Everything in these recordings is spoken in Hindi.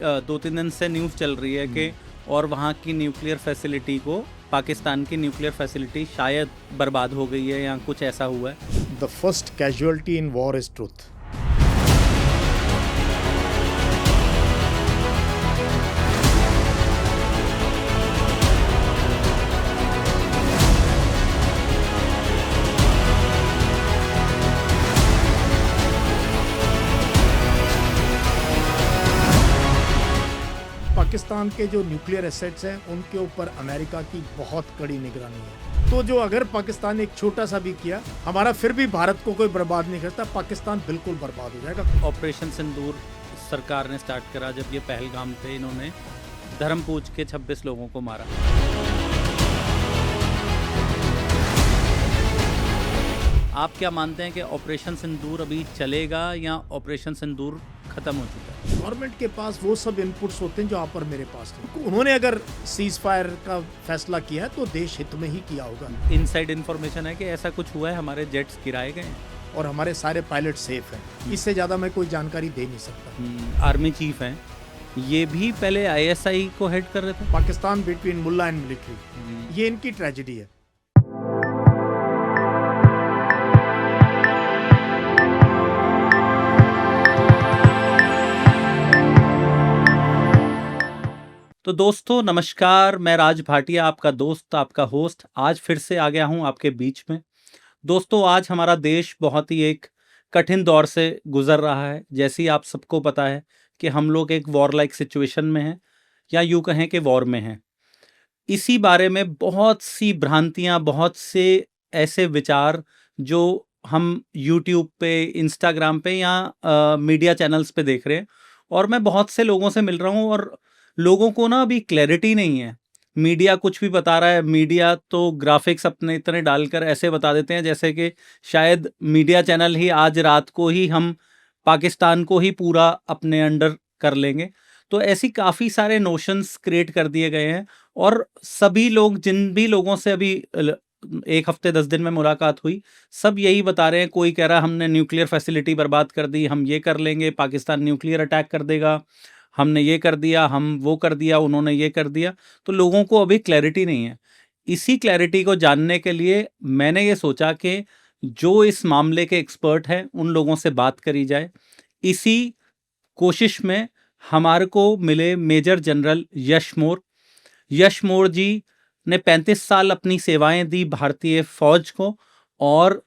2-3 दिन से न्यूज़ चल रही है कि और वहाँ की न्यूक्लियर फैसिलिटी को, पाकिस्तान की न्यूक्लियर फैसिलिटी शायद बर्बाद हो गई है या कुछ ऐसा हुआ है। The first casualty in war is truth. Pakistan के जो न्यूक्लियर एसेट्स हैं उनके ऊपर अमेरिका की बहुत कड़ी निगरानी है। तो जो अगर पाकिस्तान एक छोटा सा भी किया, हमारा फिर भी भारत को कोई बर्बाद नहीं करता, पाकिस्तान बिल्कुल बर्बाद हो जाएगा। ऑपरेशन सिंदूर सरकार ने स्टार्ट करा जब ये पहलगाम पे इन्होंने धर्म पूज के 26 लोगों को मारा। आप क्या मानते हैं कि ऑपरेशन सिंदूर अभी चलेगा या ऑपरेशन सिंदूर खत्म हो चुका है? गवर्नमेंट के पास वो सब इनपुट्स होते हैं जो आप और मेरे पास नहीं। उन्होंने अगर सीज फायर का फैसला किया है तो देश हित में ही किया होगा। इनसाइड इन्फॉर्मेशन है कि ऐसा कुछ हुआ है, हमारे जेट्स गिराए गए हैं और हमारे सारे पायलट सेफ हैं। इससे ज़्यादा मैं कोई जानकारी दे नहीं सकता। आर्मी चीफ हैं, ये भी पहले आईएसआई को हेड कर रहे थे। पाकिस्तान बिटवीन मुल्ला एंड मिलिट्री, ये इनकी ट्रेजेडी है। तो दोस्तों नमस्कार, मैं राज भाटिया, आपका दोस्त, आपका होस्ट, आज फिर से आ गया हूं आपके बीच में। दोस्तों आज हमारा देश बहुत ही एक कठिन दौर से गुजर रहा है। जैसे ही आप सबको पता है कि हम लोग एक वॉर लाइक सिचुएशन में हैं, या यूँ कहें कि वॉर में हैं। इसी बारे में बहुत सी भ्रांतियाँ, बहुत से ऐसे विचार जो हम यूट्यूब पे, इंस्टाग्राम पे या मीडिया चैनल्स पे देख रहे हैं, और मैं बहुत से लोगों से मिल रहा हूँ और लोगों को ना अभी क्लैरिटी नहीं है। मीडिया कुछ भी बता रहा है, मीडिया तो ग्राफिक्स अपने इतने डालकर ऐसे बता देते हैं जैसे कि शायद मीडिया चैनल ही आज रात को ही हम पाकिस्तान को ही पूरा अपने अंडर कर लेंगे। तो ऐसी काफ़ी सारे नोशंस क्रिएट कर दिए गए हैं, और सभी लोग, जिन भी लोगों से अभी 1 हफ्ते 10 दिन में मुलाकात हुई, सब यही बता रहे हैं। कोई कह रहा है हमने न्यूक्लियर फैसिलिटी बर्बाद कर दी, हम ये कर लेंगे, पाकिस्तान न्यूक्लियर अटैक कर देगा, हमने ये कर दिया, हम वो कर दिया, उन्होंने ये कर दिया। तो लोगों को अभी क्लैरिटी नहीं है। इसी क्लैरिटी को जानने के लिए मैंने ये सोचा कि जो इस मामले के एक्सपर्ट हैं उन लोगों से बात करी जाए। इसी कोशिश में हमारे को मिले मेजर जनरल यश मौर्य। यश मौर्य जी ने 35 साल अपनी सेवाएं दी भारतीय फौज को, और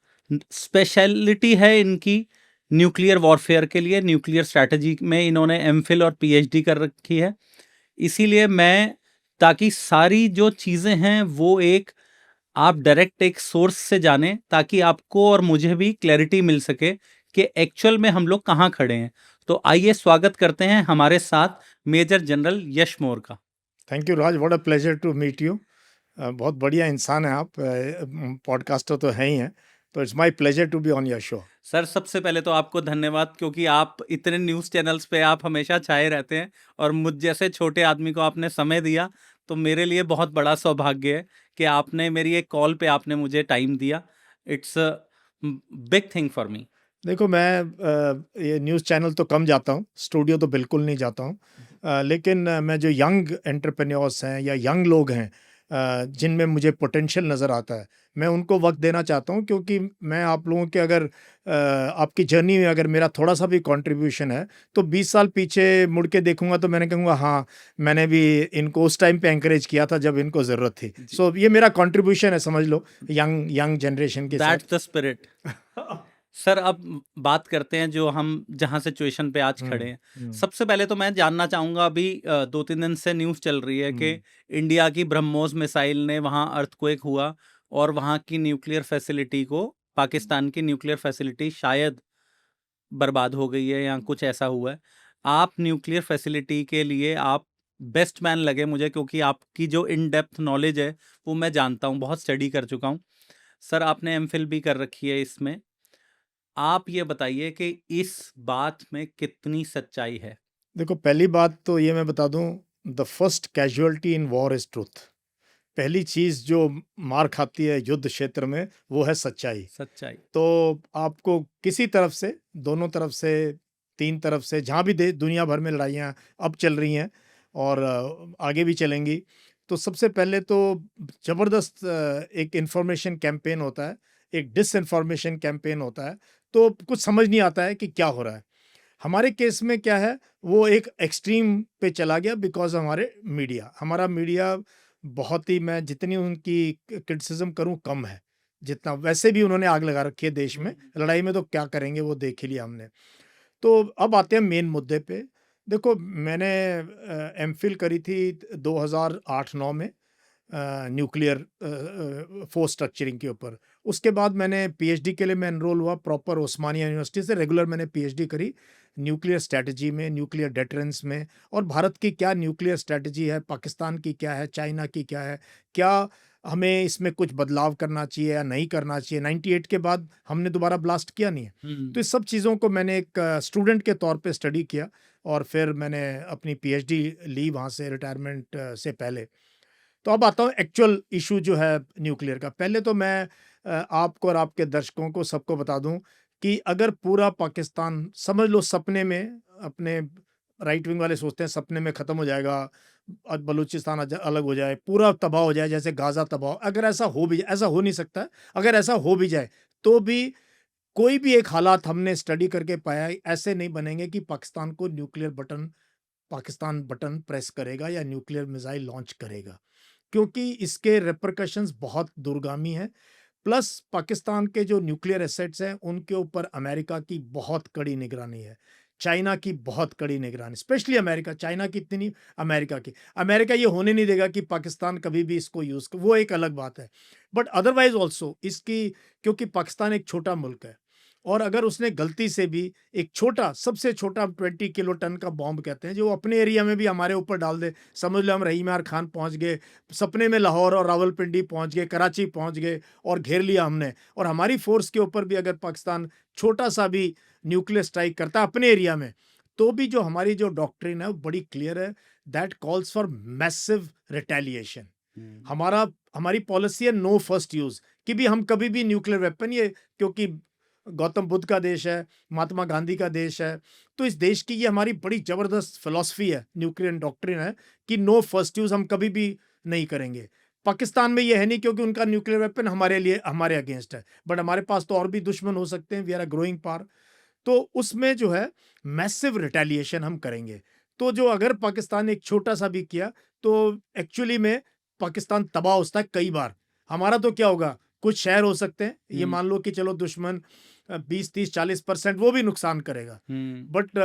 स्पेशलिटी है इनकी न्यूक्लियर वॉरफेयर के लिए। न्यूक्लियर स्ट्रैटेजी में इन्होंने एमफिल और पीएचडी कर रखी है। इसीलिए मैं, ताकि सारी जो चीज़ें हैं वो आप डायरेक्ट एक सोर्स से जानें, ताकि आपको और मुझे भी क्लैरिटी मिल सके कि एक्चुअल में हम लोग कहाँ खड़े हैं। तो आइए स्वागत करते हैं हमारे साथ मेजर जनरल यश मौर्य का। Thank you Raj, what a pleasure to meet you. बहुत बढ़िया इंसान है आप, पॉडकास्टर तो हैं ही हैं, तो it's my pleasure to be on your show. Sir सबसे पहले तो आपको धन्यवाद, क्योंकि आप इतने न्यूज़ चैनल्स पे आप हमेशा छाए रहते हैं, और मुझ जैसे छोटे आदमी को आपने समय दिया, तो मेरे लिए बहुत बड़ा सौभाग्य है कि आपने मेरी एक कॉल पे आपने मुझे टाइम दिया। It's a big thing for me. देखो मैं ये न्यूज़ चैनल तो कम जाता हूँ, स्टूडियो तो बिल्कुल नहीं जाता हूँ, लेकिन मैं जो यंग एंटरप्रेन्योर्स हैं या यंग लोग हैं जिनमें मुझे पोटेंशियल नज़र आता है, मैं उनको वक्त देना चाहता हूँ, क्योंकि मैं आप लोगों के अगर आपकी जर्नी में अगर मेरा थोड़ा सा भी कंट्रीब्यूशन है तो 20 साल पीछे मुड़ के देखूंगा तो मैंने कहूँगा हाँ, मैंने भी इनको उस टाइम पे एंकरेज किया था जब इनको ज़रूरत थी। सो ये मेरा कंट्रीब्यूशन है, समझ लो, यंग जनरेशन के साथ। That's the spirit. सर अब बात करते हैं जो हम जहाँ सिचुएशन पे आज खड़े हैं। सबसे पहले तो मैं जानना चाहूँगा, अभी 2-3 दिन से न्यूज़ चल रही है कि इंडिया की ब्रह्मोस मिसाइल ने वहाँ अर्थक्वेक हुआ, और वहाँ की न्यूक्लियर फैसिलिटी को, पाकिस्तान की न्यूक्लियर फैसिलिटी शायद बर्बाद हो गई है या कुछ ऐसा हुआ है। आप न्यूक्लियर फैसिलिटी के लिए आप बेस्ट मैन लगे मुझे, क्योंकि आपकी जो इन डेप्थ नॉलेज है वो मैं जानता हूँ, बहुत स्टडी कर चुका हूँ। सर आपने एमफिल भी कर रखी है इसमें। आप ये बताइए कि इस बात में कितनी सच्चाई है? देखो, पहली बात तो ये मैं बता दूं, the first casualty in war is truth. पहली चीज जो मार खाती है युद्ध क्षेत्र में वो है सच्चाई। सच्चाई। तो आपको किसी तरफ से, दोनों तरफ से तीन तरफ से, जहाँ भी दुनिया भर में लड़ाइयाँ अब चल रही हैं और आगे भी चलेंगी। तो सबसे पहले तो ज़बरदस्त एक इन्फॉर्मेशन कैंपेन होता है, एक डिसइन्फॉर्मेशन कैंपेन होता है, तो कुछ समझ नहीं आता है कि क्या हो रहा है। हमारे केस में क्या है, वो एक एक्सट्रीम पे चला गया बिकॉज़ हमारा मीडिया बहुत ही, मैं जितनी उनकी क्रिटिसिज़्म करूँ कम है, जितना वैसे भी उन्होंने आग लगा रखी है देश में, लड़ाई में तो क्या करेंगे वो देख ही लिया हमने। तो अब आते हैं मेन मुद्दे पे। देखो, मैंने एमफ़िल करी थी 2008-9 में न्यूक्लियर फ़ोर्स स्ट्रक्चरिंग के ऊपर। उसके बाद मैंने पीएचडी के लिए मैं एनरोल हुआ प्रॉपर उस्मानिया यूनिवर्सिटी से, रेगुलर मैंने पीएचडी करी न्यूक्लियर स्ट्रैटेजी में, न्यूक्लियर डेटरेंस में, और भारत की क्या न्यूक्लियर स्ट्रैटेजी है, पाकिस्तान की क्या है, चाइना की क्या है, क्या हमें इसमें कुछ बदलाव करना चाहिए या नहीं करना चाहिए। 98 के बाद हमने दोबारा ब्लास्ट किया नहीं है। तो इस सब चीज़ों को मैंने एक स्टूडेंट के तौर पे स्टडी किया और फिर मैंने अपनी पीएचडी ली वहाँ से रिटायरमेंट से पहले। तो अब आता हूँ एक्चुअल इशू जो है न्यूक्लियर का। पहले तो मैं आपको और आपके दर्शकों को सबको बता दूं कि अगर पूरा पाकिस्तान, समझ लो सपने में, अपने राइट विंग वाले सोचते हैं सपने में ख़त्म हो जाएगा, बलूचिस्तान अलग हो जाए, पूरा तबाह हो जाए जैसे गाज़ा तबाह, अगर ऐसा हो भी जाए, ऐसा हो नहीं सकता है, अगर ऐसा हो भी जाए तो भी कोई भी एक हालात हमने स्टडी करके पाया है, ऐसे नहीं बनेंगे कि पाकिस्तान बटन प्रेस करेगा या न्यूक्लियर मिसाइल लॉन्च करेगा, क्योंकि इसके रिपरकशंस बहुत दूरगामी हैं। प्लस पाकिस्तान के जो न्यूक्लियर एसेट्स हैं उनके ऊपर अमेरिका की बहुत कड़ी निगरानी है, चाइना की बहुत कड़ी निगरानी, स्पेशली अमेरिका, चाइना की इतनी नहीं, अमेरिका की। अमेरिका ये होने नहीं देगा कि पाकिस्तान कभी भी इसको यूज़ कर, वो एक अलग बात है। बट अदरवाइज ऑल्सो इसकी, क्योंकि पाकिस्तान एक छोटा मुल्क है और अगर उसने गलती से भी एक छोटा, सबसे छोटा 20 किलो टन का बॉम्ब कहते हैं, जो अपने एरिया में भी हमारे ऊपर डाल दे, समझ लो हम रहीम यार खान पहुंच गए, सपने में लाहौर और रावलपिंडी पहुंच गए, कराची पहुंच गए और घेर लिया हमने, और हमारी फोर्स के ऊपर भी अगर पाकिस्तान छोटा सा भी न्यूक्लियर स्ट्राइक करता है अपने एरिया में, तो भी जो हमारी जो डॉक्ट्रिन है वो बड़ी क्लियर है, that calls for massive retaliation. हमारी पॉलिसी है नो फर्स्ट यूज, कि भी हम कभी भी न्यूक्लियर वेपन, ये क्योंकि गौतम बुद्ध का देश है, महात्मा गांधी का देश है, तो इस देश की ये हमारी बड़ी ज़बरदस्त फिलॉसफी है, न्यूक्लियर डॉक्ट्रिन है कि नो फर्स्ट यूज़ हम कभी भी नहीं करेंगे। पाकिस्तान में ये है नहीं, क्योंकि उनका न्यूक्लियर वेपन हमारे अगेंस्ट है, बट हमारे पास तो और भी दुश्मन हो सकते हैं, we are a growing power. तो उसमें जो है मैसिव रिटेलिएशन हम करेंगे। तो जो अगर पाकिस्तान एक छोटा सा भी किया तो एक्चुअली में पाकिस्तान तबाह होता है कई बार। हमारा तो क्या होगा, कुछ शहर हो सकते हैं, ये मान लो कि चलो दुश्मन 20-30-40% वो भी नुकसान करेगा, बट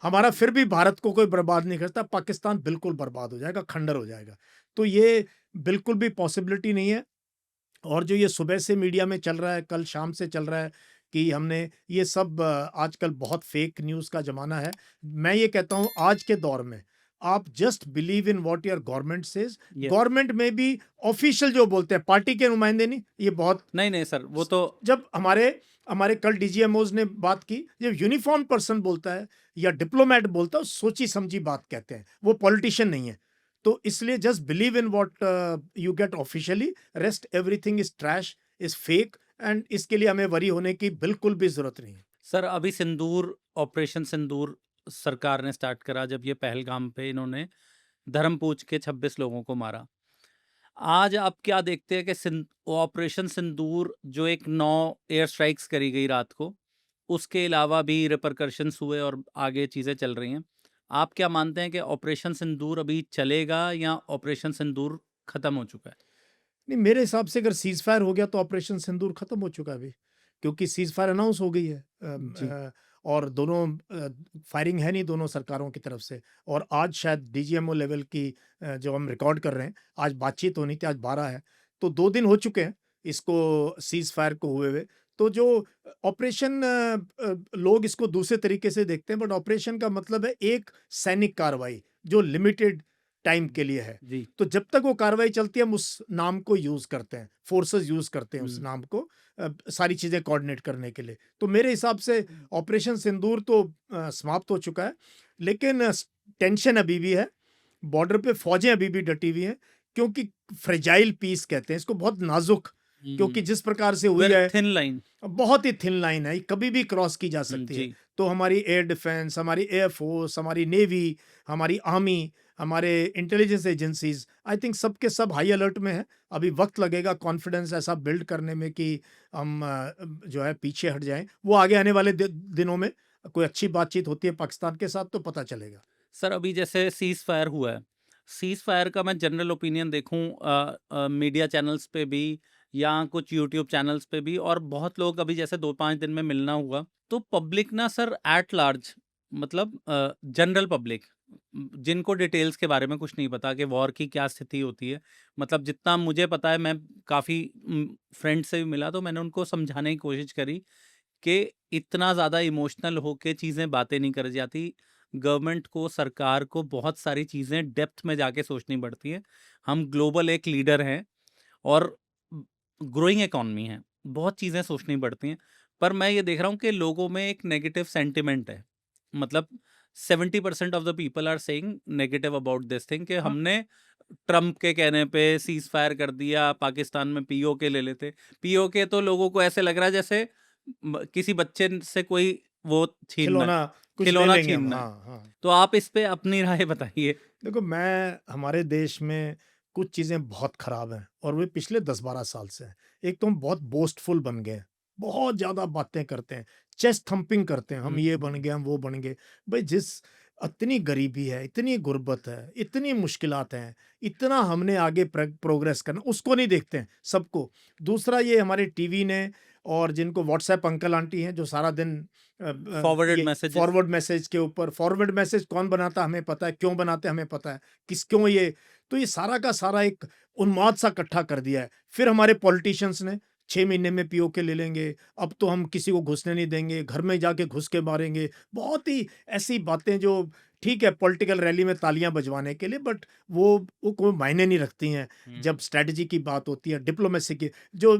हमारा फिर भी भारत को कोई बर्बाद नहीं करता, पाकिस्तान बिल्कुल बर्बाद हो जाएगा, खंडर हो जाएगा। तो ये बिल्कुल भी पॉसिबिलिटी नहीं है। और जो ये सुबह से मीडिया में चल रहा है, कल शाम से चल रहा है कि हमने ये सब, आजकल बहुत फेक न्यूज़ का ज़माना है। मैं ये कहता हूँ आज के दौर में आप just believe in what your government says. Government में भी ऑफिशियल जो बोलते हैं, पार्टी के नुमाइंदे नहीं, ये बहुत नहीं सर, वो तो जब हमारे कल डीजीएमओज ने बात की, जब यूनिफॉर्म पर्सन बोलता है या डिप्लोमेट बोलता है, सोची समझी बात कहते हैं, वो पॉलिटिशियन नहीं है। तो इसलिए just believe in what you get officially, rest everything is trash, is fake, and इसके लिए हमें वरी होने की बिल्कुल भी जरूरत नहीं है। सर, अभी ऑपरेशन सिंदूर सरकार ने स्टार्ट करा, जब ये पहलगाम पे इन्होंने धर्म पूछ के 26 लोगों को मारा। आज आप क्या देखते हैं कि ऑपरेशन सिंदूर जो एक 9 एयर स्ट्राइक्स करी गई रात को, उसके अलावा भी रिपरकशंस हुए और आगे चीज़ें चल रही हैं। आप क्या मानते हैं कि ऑपरेशन सिंदूर अभी चलेगा या ऑपरेशन सिंदूर ख़त्म हो चुका है? नहीं, मेरे हिसाब से अगर सीज फायर हो गया तो ऑपरेशन सिंदूर खत्म हो चुका है अभी, क्योंकि सीज फायर अनाउंस हो गई है और दोनों फायरिंग है नहीं दोनों सरकारों की तरफ से। और आज शायद डीजीएमओ लेवल की जो हम रिकॉर्ड कर रहे हैं, आज बातचीत होनी थी, आज 12 है, तो 2 दिन हो चुके हैं इसको सीज फायर को हुए हुए। तो जो ऑपरेशन, लोग इसको दूसरे तरीके से देखते हैं, बट ऑपरेशन का मतलब है एक सैनिक कार्रवाई जो लिमिटेड टाइम के लिए है। तो जब तक वो कार्रवाई चलती है हम उस नाम को यूज करते हैं, फोर्सेस यूज करते हैं उस नाम को सारी चीजें कोऑर्डिनेट करने के लिए। तो मेरे हिसाब से ऑपरेशन सिंदूर तो समाप्त हो चुका है, लेकिन टेंशन अभी भी है, बॉर्डर पे फौजें अभी भी डटी हुई हैं, क्योंकि फ्रेजाइल पीस कहते हैं इसको, बहुत नाजुक, क्योंकि जिस प्रकार से हुई है थिन लाइन, बहुत ही थिन लाइन है, कभी भी क्रॉस की जा सकती है। तो हमारी एयर डिफेंस, हमारी एयर फोर्स, हमारी नेवी, हमारी आर्मी, हमारे इंटेलिजेंस एजेंसीज, आई थिंक सब के सब हाई अलर्ट में है। अभी वक्त लगेगा कॉन्फिडेंस ऐसा बिल्ड करने में कि हम जो है पीछे हट जाएं। वो आगे आने वाले दिनों में कोई अच्छी बातचीत होती है पाकिस्तान के साथ तो पता चलेगा। सर अभी जैसे सीज फायर हुआ है, सीज फायर का मैं जनरल ओपिनियन देखूं मीडिया चैनल्स पे भी या कुछ यूट्यूब चैनल्स पे भी, और बहुत लोग अभी जैसे 2-5 दिन में मिलना हुआ, तो पब्लिक ना सर एट लार्ज, मतलब जनरल पब्लिक जिनको डिटेल्स के बारे में कुछ नहीं पता कि वॉर की क्या स्थिति होती है, मतलब जितना मुझे पता है, मैं काफ़ी फ्रेंड से भी मिला तो मैंने उनको समझाने की कोशिश करी कि इतना ज़्यादा इमोशनल होके चीज़ें बातें नहीं कर जाती। गवर्नमेंट को, सरकार को बहुत सारी चीज़ें डेप्थ में जाके सोचनी पड़ती हैं। हम ग्लोबल एक लीडर हैं और ग्रोइंग इकॉनमी है, बहुत चीज़ें सोचनी पड़ती हैं। पर मैं ये देख रहा हूँ कि लोगों में एक नेगेटिव सेंटिमेंट है, मतलब 70% of the people are saying negative about this thing कि हमने ट्रम्प के कहने पे सीज फायर कर दिया, पाकिस्तान में पीओके ले लेते। पीओके तो लोगों को ऐसे लग रहा है जैसे किसी बच्चे से कोई वो छीनना है, खिलौना कुछ ले खिलौना लेंगे हम। छीनना है। हाँ हाँ। तो आप इस पे अपनी राय बताइए। देखो, मैं हमारे देश में कुछ चीज़ें बहुत ख़राब हैं और वे पिछले 10-12 साल से हैं। एक तो हम बहुत बोस्टफुल बन गए हैं, बहुत ज़्यादा बातें करते हैं, चेस्ट थंपिंग करते हैं, हम ये बन गए, हम वो बन गए। भाई जिस इतनी गरीबी है, इतनी गुर्बत है, इतनी मुश्किलात हैं, इतना हमने आगे प्रोग्रेस करना, उसको नहीं देखते हैं सबको। दूसरा ये हमारे टीवी ने और जिनको व्हाट्सएप अंकल आंटी हैं जो सारा दिन फॉरवर्डेड ये मैसेजेस। फॉरवर्ड मैसेज के ऊपर, फॉरवर्ड मैसेज कौन बनाता हमें पता है, क्यों बनाते हमें पता है, क्यों ये, तो ये सारा का सारा एक उन्माद सा इकट्ठा कर दिया है। फिर हमारे पॉलिटिशियंस ने 6 महीने में पीओके ले लेंगे, अब तो हम किसी को घुसने नहीं देंगे, घर में जाके घुस के मारेंगे। बहुत ही ऐसी बातें जो ठीक है पॉलिटिकल रैली में तालियां बजवाने के लिए, बट वो कोई मायने नहीं रखती हैं जब स्ट्रेटजी की बात होती है, डिप्लोमेसी की। जो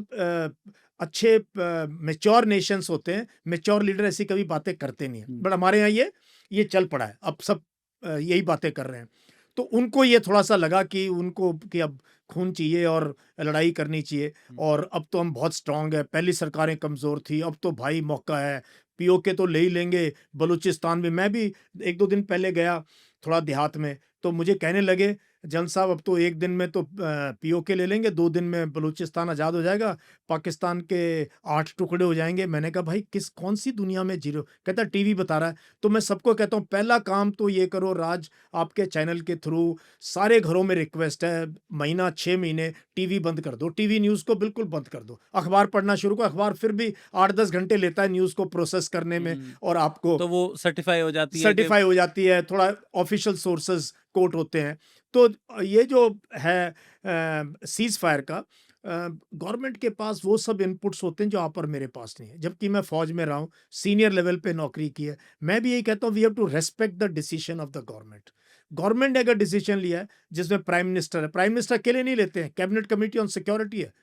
अच्छे मेच्योर नेशंस होते हैं, मेच्योर लीडर ऐसी कभी बातें करते नहीं हैं, बट हमारे यहाँ ये चल पड़ा है, अब सब यही बातें कर रहे हैं। तो उनको ये थोड़ा-सा लगा कि उनको कि अब खून चाहिए और लड़ाई करनी चाहिए और अब तो हम बहुत स्ट्रॉन्ग है, पहली सरकारें कमज़ोर थी, अब तो भाई मौका है, पीओके तो ले ही लेंगे। बलूचिस्तान में मैं भी 1-2 दिन पहले गया थोड़ा देहात में, तो मुझे कहने लगे, "जन साहब अब तो 1 दिन में तो पीओके ले लेंगे, 2 दिन में बलूचिस्तान आज़ाद हो जाएगा, पाकिस्तान के 8 टुकड़े हो जाएँगे।" मैंने कहा, "भाई कौन-सी दुनिया में जी रहे हो?" कहता, "टीवी बता रहा है।" तो मैं सबको कहता हूँ, पहला काम तो ये करो राज, आपके चैनल के थ्रू सारे घरों में रिक्वेस्ट है, महीना 6 महीने टीवी बंद कर दो, टीवी न्यूज़ को बिल्कुल बंद कर दो। अखबार पढ़ना शुरू करो, अखबार फिर भी 8-10 घंटे लेता है न्यूज़ को प्रोसेस करने में और आपको तो वो सर्टिफाई हो जाती है कि सर्टिफाई हो जाती है, थोड़ा ऑफिशियल सोर्सेज कोट होते हैं। तो ये जो है सीज़ फायर का, गवर्नमेंट के पास वो सब इनपुट्स होते हैं जो आप और मेरे पास नहीं है। जबकि मैं फ़ौज में रहा हूँ, सीनियर लेवल पे नौकरी की है। मैं भी यही कहता हूँ, we have to respect the decision of the government. Government ने अगर डिसीजन लिया है जिसमें प्राइम मिनिस्टर है, प्राइम मिनिस्टर अकेले नहीं लेते हैं, कैबिनेट कमिटी ऑन सिक्योरिटी है।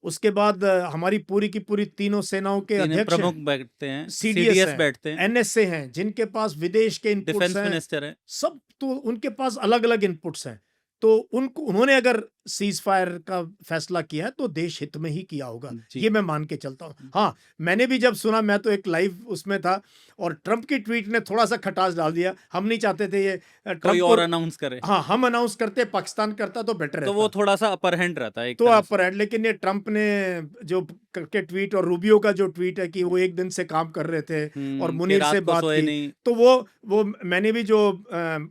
उसके बाद हमारी पूरी की पूरी तीनों सेनाओं के तीन अध्यक्ष प्रमुख हैं, बैठते हैं, सीडीएस सीडीएस हैं, बैठते हैं, एनएसए हैं, जिनके पास विदेश के इनपुट्स डिफेंस हैं, मिनिस्टर है। सब तो उनके पास अलग-अलग इनपुट्स हैं। तो उन्होंने अगर सीज़ फायर का फैसला किया है तो देश हित में ही किया होगा, जी। ये मैं मान के चलता हूँ। हाँ, मैंने भी जब सुना, मैं तो एक लाइव उसमें था और ट्रंप की ट्वीट ने थोड़ा-सा खटास डाल दिया। हम नहीं चाहते थे ये कोई ट्रंप और को, अनाउंस करे, हाँ, हम अनाउंस करते, पाकिस्तान करता तो बेटर तो वो रहता। थोड़ा सा अपर हैंड रहता है एक तो तरह अपर हैंड, लेकिन ये ट्रंप ने जो करके ट्वीट और रूबियो का जो ट्वीट है कि वो एक दिन से काम कर रहे थे और कि मुनीर से रात को बात सोए की, नहीं। तो वो मैंने भी जो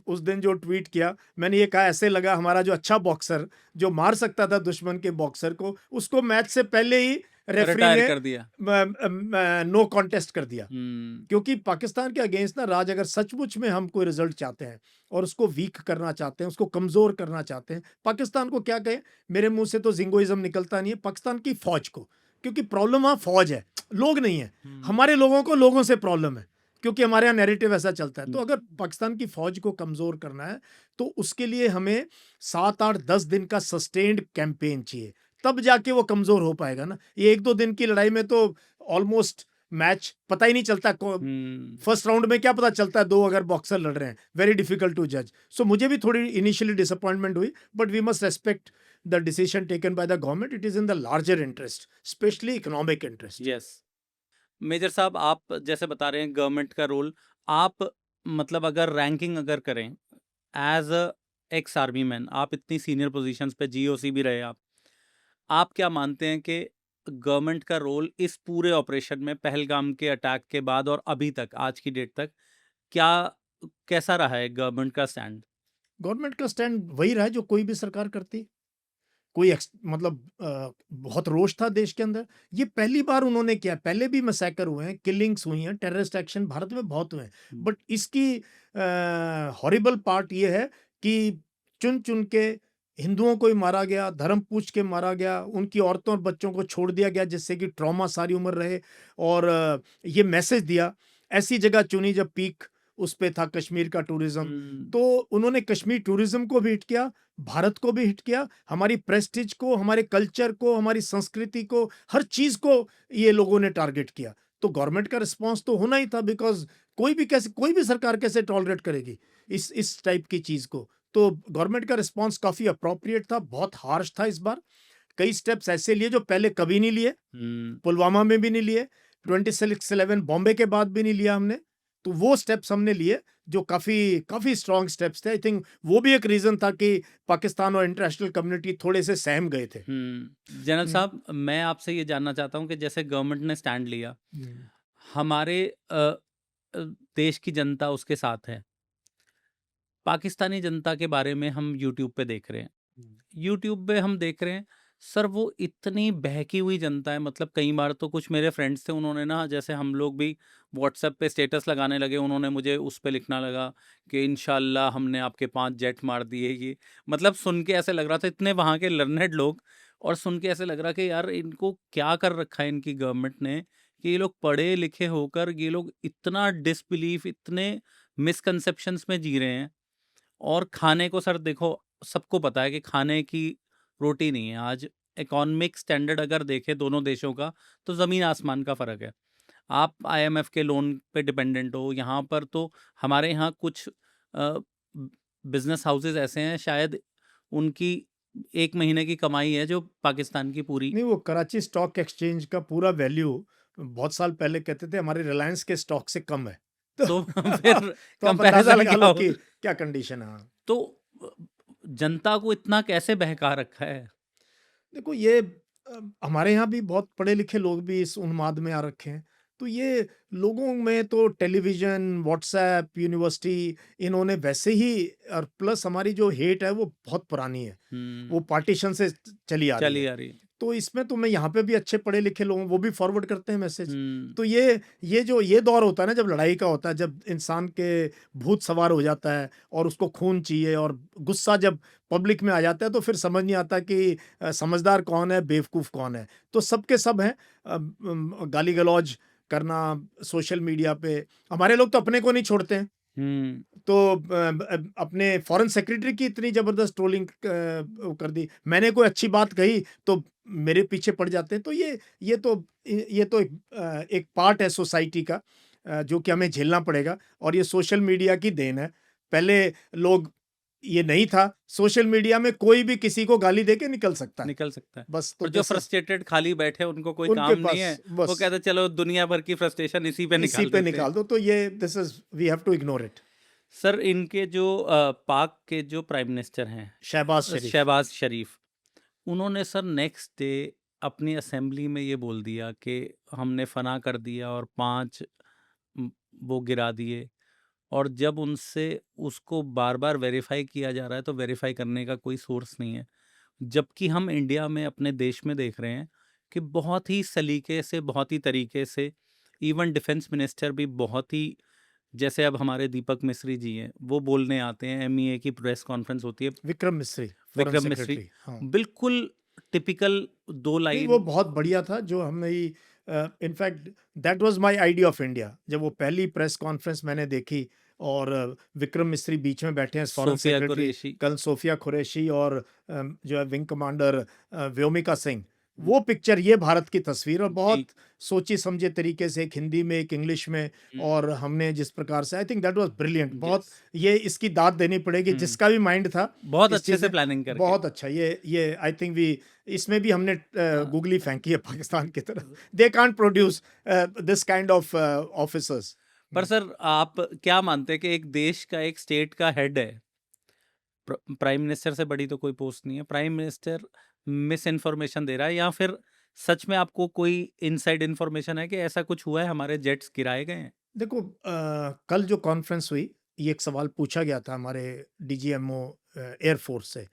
उस दिन जो ट्वीट किया, मैंने ये कहा, ऐसे लगा हमारा जो अच्छा बॉक्सर जो मार सकता था दुश्मन के बॉक्सर को, उसको मैच से पहले ही रेफरी रिटायर ने कर दिया। नो कॉन्टेस्ट कर दिया। हम्म, क्योंकि पाकिस्तान के अगेंस्ट ना राज, अगर सचमुच में हम कोई रिजल्ट चाहते हैं और उसको वीक करना चाहते हैं, उसको कमजोर करना चाहते हैं, पाकिस्तान को क्या कहें, मेरे मुंह से तो जिंगोइज्म निकलता नहीं है, पाकिस्तान की फौज को, क्योंकि प्रॉब्लम वहां फौज है, लोग नहीं है। हमारे लोगों को लोगों से प्रॉब्लम है, क्योंकि हमारे यहाँ नैरेटिव ऐसा चलता है। तो अगर पाकिस्तान की फौज को कमजोर करना है तो उसके लिए हमें 7-8-10 दिन का सस्टेन्ड कैंपेन चाहिए, तब जाके वो कमजोर हो पाएगा ना। ये 1-2 दिन की लड़ाई में तो ऑलमोस्ट मैच पता ही नहीं चलता। फर्स्ट राउंड में क्या पता चलता है, 2 अगर बॉक्सर लड़ रहे हैं, वेरी डिफिकल्ट टू जज। सो मुझे भी थोड़ी इनिशियली डिसअपॉइंटमेंट हुई, but we must respect the decision taken by the government. It is in the larger interest, especially economic interest. Yes. Major साहब, आप जैसे बता रहे हैं गवर्नमेंट का रोल, आप मतलब अगर रैंकिंग अगर करें as a ex army man, आप इतनी सीनियर पोजीशंस पे, जीओसी भी रहे आप क्या मानते हैं कि गवर्नमेंट का रोल इस पूरे ऑपरेशन में, पहलगाम के अटैक के बाद और अभी तक, आज की डेट तक, क्या कैसा रहा है गवर्नमेंट का स्टैंड? गवर्नमेंट का स्टैंड वही रहा है जो कोई भी सरकार करती। मतलब बहुत रोष था देश के अंदर। ये पहली बार उन्होंने किया, पहले भी मैसेकर हुए हैं, किलिंग्स हुई हैं, टेररिस्ट एक्शन भारत में बहुत हुए हैं। बट इसकी हॉरिबल पार्ट ये है कि चुन-चुन के हिंदुओं को ही मारा गया, धर्म पूछ के मारा गया, उनकी औरतों और बच्चों को छोड़ दिया गया जिससे कि ट्रॉमा सारी उम्र रहे। और ये मैसेज दिया, ऐसी जगह चुनी जब पीक उस पे था कश्मीर का टूरिज्म, तो उन्होंने कश्मीर टूरिज्म को भी हिट किया, भारत को भी हिट किया, हमारी प्रेस्टीज को, हमारे कल्चर को, हमारी संस्कृति को, हर चीज को ये लोगों ने टारगेट किया। तो गवर्नमेंट का रिस्पांस तो होना ही था, बिकॉज कोई भी सरकार कैसे टॉलरेट करेगी इस टाइप की चीज को। तो गवर्नमेंट का रिस्पांस काफी अप्रोप्रिएट था, बहुत हार्श था इस बार। कई स्टेप्स ऐसे लिए जो पहले कभी नहीं लिए, पुलवामा में भी नहीं लिए, 26/11 बॉम्बे के बाद भी नहीं लिया हमने। तो वो स्टेप्स हमने लिए जो काफी काफी स्ट्रॉन्ग स्टेप्स थे। आई थिंक वो भी एक रीजन था कि पाकिस्तान और इंटरनेशनल कम्युनिटी थोड़े से सहम गए थे। जनरल साहब, मैं आपसे ये जानना चाहता हूँ कि जैसे गवर्नमेंट ने स्टैंड लिया, हमारे देश की जनता उसके साथ है। पाकिस्तानी जनता के बारे में हम यूट्यूब पे देख रहे हैं, यूट्यूब पे हम देख रहे हैं सर, वो इतनी बहकी हुई जनता है। मतलब कई बार तो कुछ मेरे फ्रेंड्स थे, उन्होंने ना, जैसे हम लोग भी व्हाट्सएप पे स्टेटस लगाने लगे, उन्होंने मुझे उस पे लिखना लगा कि इंशाल्लाह हमने आपके 5 जेट मार दिए। ये मतलब सुन के ऐसे लग रहा था, इतने वहाँ के लर्नेड लोग, और सुन के ऐसे लग रहा कि यार इनको क्या कर रखा है इनकी गवर्नमेंट ने, कि ये लोग पढ़े लिखे होकर ये लोग इतना डिसबिलीफ, इतने मिसकंसेप्शंस में जी रहे हैं। और खाने को सर देखो, सबको पता है कि खाने की रोटी नहीं है आज। इकोनॉमिक स्टैंडर्ड अगर देखें दोनों देशों का, तो ज़मीन आसमान का फ़र्क है। आप आईएमएफ के लोन पे डिपेंडेंट हो, यहाँ पर तो हमारे यहाँ कुछ बिजनेस हाउसेस ऐसे हैं, शायद उनकी 1 महीने की कमाई है जो पाकिस्तान की पूरी। नहीं, वो कराची स्टॉक एक्सचेंज का पूरा वैल्यू बहुत साल पहले कहते थे हमारे रिलायंस के स्टॉक से कम है। तो फिर तो आप अंदाजा कंपैरिजन लगा क्या लो हो? कि क्या कंडीशन है। हाँ। तो जनता को इतना कैसे बहका रखा है? देखो ये हमारे यहाँ भी बहुत पढ़े लिखे लोग भी इस उन्माद में आ रखे हैं। तो ये लोगों में तो टेलीविजन, व्हाट्सएप, यूनिवर्सिटी, इन्होंने वैसे ही, और प्लस हमारी जो हेट है वो बहुत पुरानी है, वो पार्टीशन से चली आ रही चली है। आ रही। तो इसमें तो मैं यहाँ पे भी अच्छे पढ़े लिखे लोग, वो भी फॉरवर्ड करते हैं मैसेज। तो ये दौर होता है ना जब लड़ाई का होता है, जब इंसान के भूत सवार हो जाता है और उसको खून चाहिए, और गुस्सा जब पब्लिक में आ जाता है, तो फिर समझ नहीं आता कि समझदार कौन है, बेवकूफ़ कौन है। तो सबके सब हैं। गाली गलौज करना सोशल मीडिया पे, हमारे लोग तो अपने को नहीं छोड़ते हैं। तो अपने फॉरेन सेक्रेटरी की इतनी जबरदस्त ट्रोलिंग कर दी, मैंने कोई अच्छी बात कही तो मेरे पीछे पड़ जाते हैं। तो ये तो एक पार्ट है सोसाइटी का, जो कि हमें झेलना पड़ेगा, और ये सोशल मीडिया की देन है। पहले लोग, ये नहीं था, सोशल मीडिया में कोई भी किसी को गाली देके निकल सकता है बस। तो और जो दिस इज फ्रस्ट्रेटेड खाली बैठे, उनको कोई उनके काम नहीं पास है, वो बस कहते चलो दुनिया भर की फ्रस्ट्रेशन इसी पे इसी निकाल पे देते हैं। निकाल दो। तो ये this is we have to ignore it. Sir, इनके जो पाक के जो प्राइम मिनिस्टर हैं, शहबाज शरीफ। शहबाज शरीफ, उन्होंने सर नेक्स्ट डे अपनी असेंबली में ये बोल दिया कि हमने फना कर दिया और 5 वो गिरा दिए। और जब उनसे उसको बार बार वेरीफाई किया जा रहा है, तो वेरीफाई करने का कोई सोर्स नहीं है। जबकि हम इंडिया में, अपने देश में देख रहे हैं कि बहुत ही सलीके से, बहुत ही तरीके से, इवन डिफेंस मिनिस्टर भी बहुत ही, जैसे अब हमारे दीपक मिश्री जी हैं, वो बोलने आते हैं, एमईए की प्रेस कॉन्फ्रेंस होती है, विक्रम मिस्री, विक्रम मिश्री, हाँ। बिल्कुल टिपिकल 2 नहीं, वो लाइन। बहुत बढ़िया था जो हमें in fact that was my idea of India. जब वो पहली प्रेस कॉन्फ्रेंस मैंने देखी, और विक्रम मिस्री बीच में बैठे हैं, फॉरेन सोफिया सेक्रेटरी, कुरैशी। कल सोफिया कुरैशी, और जो है विंग कमांडर व्योमिका सिंह, वो पिक्चर, ये भारत की तस्वीर, और जी। बहुत सोची समझे तरीके से, एक हिंदी में एक इंग्लिश में, और हमने जिस प्रकार से, आई थिंक दैट वाज ब्रिलियंट। बहुत यस। ये इसकी दाद देनी पड़ेगी जिसका भी माइंड था बहुत इस अच्छे चीज से में। प्लानिंग करके। बहुत अच्छा, ये आई थिंक वी, इसमें भी हमने हाँ। गूगली फेंकी है पाकिस्तान की तरफ। They can't produce this kind of officers. पर सर आप क्या मानते हैं कि एक देश का, एक स्टेट का हेड है, प्राइम मिनिस्टर से बड़ी तो कोई पोस्ट नहीं है, प्राइम मिनिस्टर मिस इन्फॉर्मेशन दे रहा है, या फिर सच में आपको कोई इनसाइड इन्फॉर्मेशन है कि ऐसा कुछ हुआ है, हमारे जेट्स गिराए गए हैं? देखो, कल जो कॉन्फ्रेंस हुई, ये एक सवाल पूछा गया था हमारे डीजीएमओ एयरफोर्स से।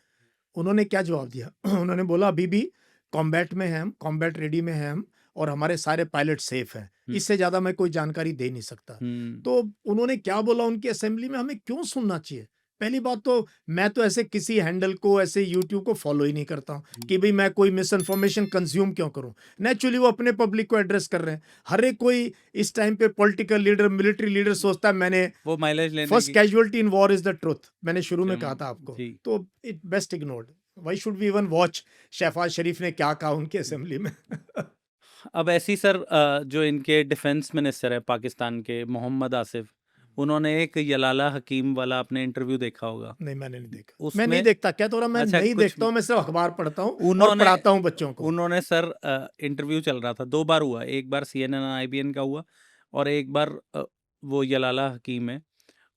उन्होंने क्या जवाब दिया? उन्होंने बोला अभी भी कॉम्बैट में हैं हम, कॉम्बैट रेडी में हैं हम, और हमारे सारे पायलट सेफ हैं। इससे ज़्यादा मैं कोई जानकारी दे नहीं सकता। तो उन्होंने क्या बोला उनकी असेंबली में, हमें क्यों सुनना चाहिए? पहली बात तो, मैं तो ऐसे किसी हैंडल को, ऐसे यूट्यूब को फॉलो ही नहीं करता हूँ कि भाई मैं कोई मिस इन्फॉर्मेशन कंज्यूम क्यों करूँ। नेचुरली वो अपने पब्लिक को एड्रेस कर रहे हैं। हर एक कोई इस टाइम पे पॉलिटिकल लीडर, मिलिट्री लीडर सोचता है मैंने वो माइलेज लेने फर्स्ट की। Casualty in war is the truth, मैंने शुरू में कहा था आपको। जी। तो it best ignored. Why should we even watch Shahbaz Sharif ने क्या कहा उनकी असेंबली में? अब ऐसी सर जो इनके डिफेंस मिनिस्टर है पाकिस्तान के, मोहम्मद आसिफ, उन्होंने एक यलाला हकीम वाला अपने इंटरव्यू देखा होगा। नहीं, मैंने नहीं देखा। मैं उसमें नहीं देखता, क्या तो रहा, मैं अच्छा नहीं कुछ देखता हूँ, मैं सिर्फ अखबार पढ़ता हूँ और उन्होंने पढ़ाता हूँ बच्चों को। उन्होंने सर इंटरव्यू चल रहा था, 2 बार हुआ, एक बार CNN IBN का हुआ, और एक बार वो यलाला हकीम है,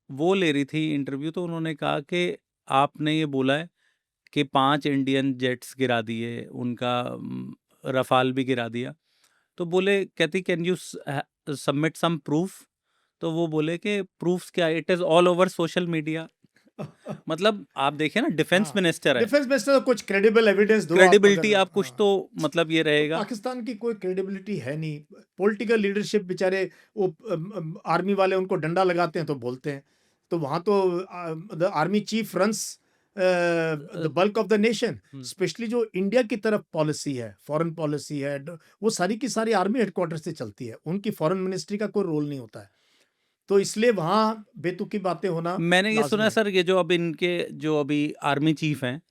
वो ले रही थी इंटरव्यू। तो उन्होंने कहा कि आपने ये बोला है कि 5 इंडियन जेट्स गिरा दिए, उनका रफाल भी गिरा दिया। तो बोले, कहती can you submit some proof? तो वो बोले कि प्रूफ्स क्या, it is all over social media. मतलब आप देखें ना, डिफेंस हाँ, मिनिस्टर है, डिफेंस मिनिस्टर, तो कुछ क्रेडिबल एविडेंस दो आप क्रेडिबिलिटी अगर। आप कुछ तो, मतलब ये तो रहेगा। पाकिस्तान की कोई क्रेडिबिलिटी है नहीं। पॉलिटिकल लीडरशिप बेचारे, वो आर्मी वाले उनको डंडा लगाते हैं तो बोलते हैं। तो वहाँ तो the army chief runs the bulk of the nation. Specially जो इंडिया की तरफ पॉलिसी है, फॉरेन पॉलिसी है, वो सारी की सारी आर्मी हेडक्वार्टर से चलती है। उनकी फॉरेन मिनिस्ट्री का कोई रोल नहीं होता है। तो इसलिए वहाँ बेतुकी बातें होना मैंने ये सुना लाजमी है है। सर, ये जो अब इनके, जो अभी आर्मी चीफ हैं,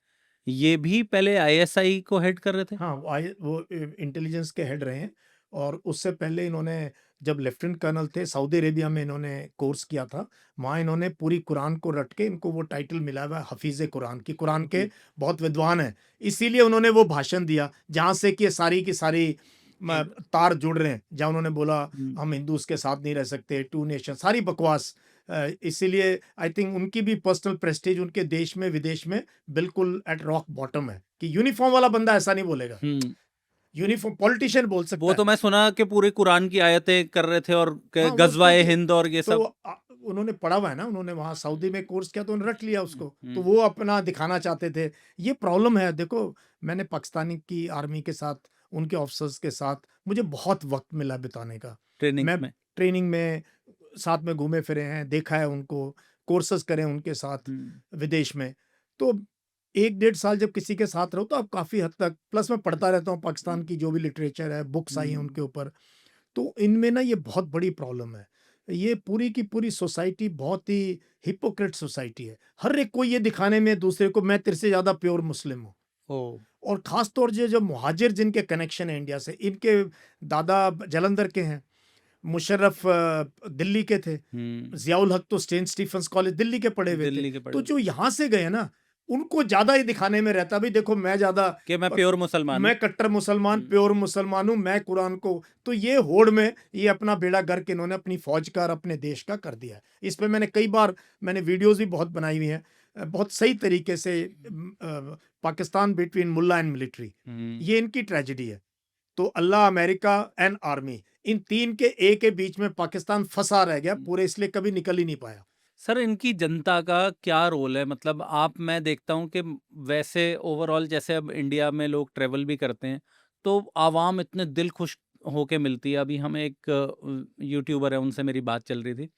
ये भी पहले ISI को हेड कर रहे थे। हाँ, वो इंटेलिजेंस के हेड रहे हैं, और उससे पहले इन्होंने, जब लेफ्टिनेंट कर्नल थे, सऊदी अरेबिया में इन्होंने कोर्स किया था। वहाँ इन्होंने पूरी कुरान को रट के, इनको वो टाइटल मिला हुआ है हफीज़ कुरान, की कुरान के बहुत विद्वान हैं। इसीलिए उन्होंने वो भाषण दिया जहाँ से कि सारी की सारी तार जुड़ रहे हैं, जहाँ उन्होंने बोला हम हिंदूज के साथ नहीं रह सकते, 2 नेशन, सारी बकवास। इसीलिए आई थिंक उनकी भी पर्सनल प्रेस्टीज उनके देश में, विदेश में बिल्कुल एट रॉक बॉटम है, कि यूनिफॉर्म वाला बंदा ऐसा नहीं बोलेगा। यूनिफॉर्म पॉलिटिशियन बोल सकता वो है। तो मैं सुना कि पूरे कुरान की आयतें कर रहे थे, और हाँ, वो गजवाए क्योंकि हिंद और ये तो सब। उन्होंने पढ़ा हुआ है ना, उन्होंने वहाँ सऊदी में कोर्स किया तो उन्होंने रट लिया उसको। तो हम्म, वो अपना दिखाना चाहते थे। ये प्रॉब्लम है। देखो, मैंने पाकिस्तानी की आर्मी के साथ, उनके ऑफिसर्स के साथ मुझे बहुत वक्त मिला बिताने का। ट्रेनिंग्स मैं में। ट्रेनिंग में साथ में घूमे फिरे हैं, देखा है उनको, कोर्सेज करे उनके साथ विदेश में। तो 1 डेढ़ साल जब किसी के साथ रहो तो आप काफ़ी हद तक, प्लस मैं पढ़ता रहता हूँ पाकिस्तान की जो भी लिटरेचर है, बुक्स आई हैं उनके ऊपर। तो इनमें ना ये बहुत बड़ी प्रॉब्लम है। ये पूरी की पूरी सोसाइटी बहुत ही हिपोक्रेट सोसाइटी है। हर एक को ये दिखाने में दूसरे को, मैं तेरे से ज़्यादा प्योर मुस्लिम हूँ। और ख़ास तौर से जो मुहाजिर जिनके कनेक्शन है इंडिया से, इनके दादा जालंधर के हैं, मुशर्रफ दिल्ली के थे, ज़ियाउल हक तो सेंट स्टीफेंस कॉलेज दिल्ली के पढ़े हुए थे। दिल्ली के पढ़े तो हुए जो यहाँ से गए ना, उनको ज़्यादा ये दिखाने में रहता, भाई देखो मैं ज़्यादा, कि मैं प्योर मुसलमान हूँ। मैं कट्टर मुसलमान, प्योर मुसलमान हूँ, मैं कुरान को। तो ये होड़ में ये अपना बेड़ा गर्क इन्होंने अपनी फौज का और अपने देश का कर दिया है। इस पे मैंने कई बार, मैंने वीडियोस भी बहुत बनाई हुई हैं, बहुत सही तरीके से। पाकिस्तान बिटवीन मुल्ला एंड मिलिट्री, ये इनकी ट्रेजेडी है। तो अल्लाह, अमेरिका एंड आर्मी, इन तीन के ए के बीच में पाकिस्तान फंसा रह गया पूरे, इसलिए कभी निकल ही नहीं पाया। सर इनकी जनता का क्या रोल है? मतलब मैं देखता हूँ कि वैसे ओवरऑल, जैसे अब इंडिया में लोग ट्रेवल भी करते हैं, तो आवाम इतने दिल खुश होके मिलती है। अभी हम एक यूट्यूबर है, उनसे मेरी बात चल रही थी।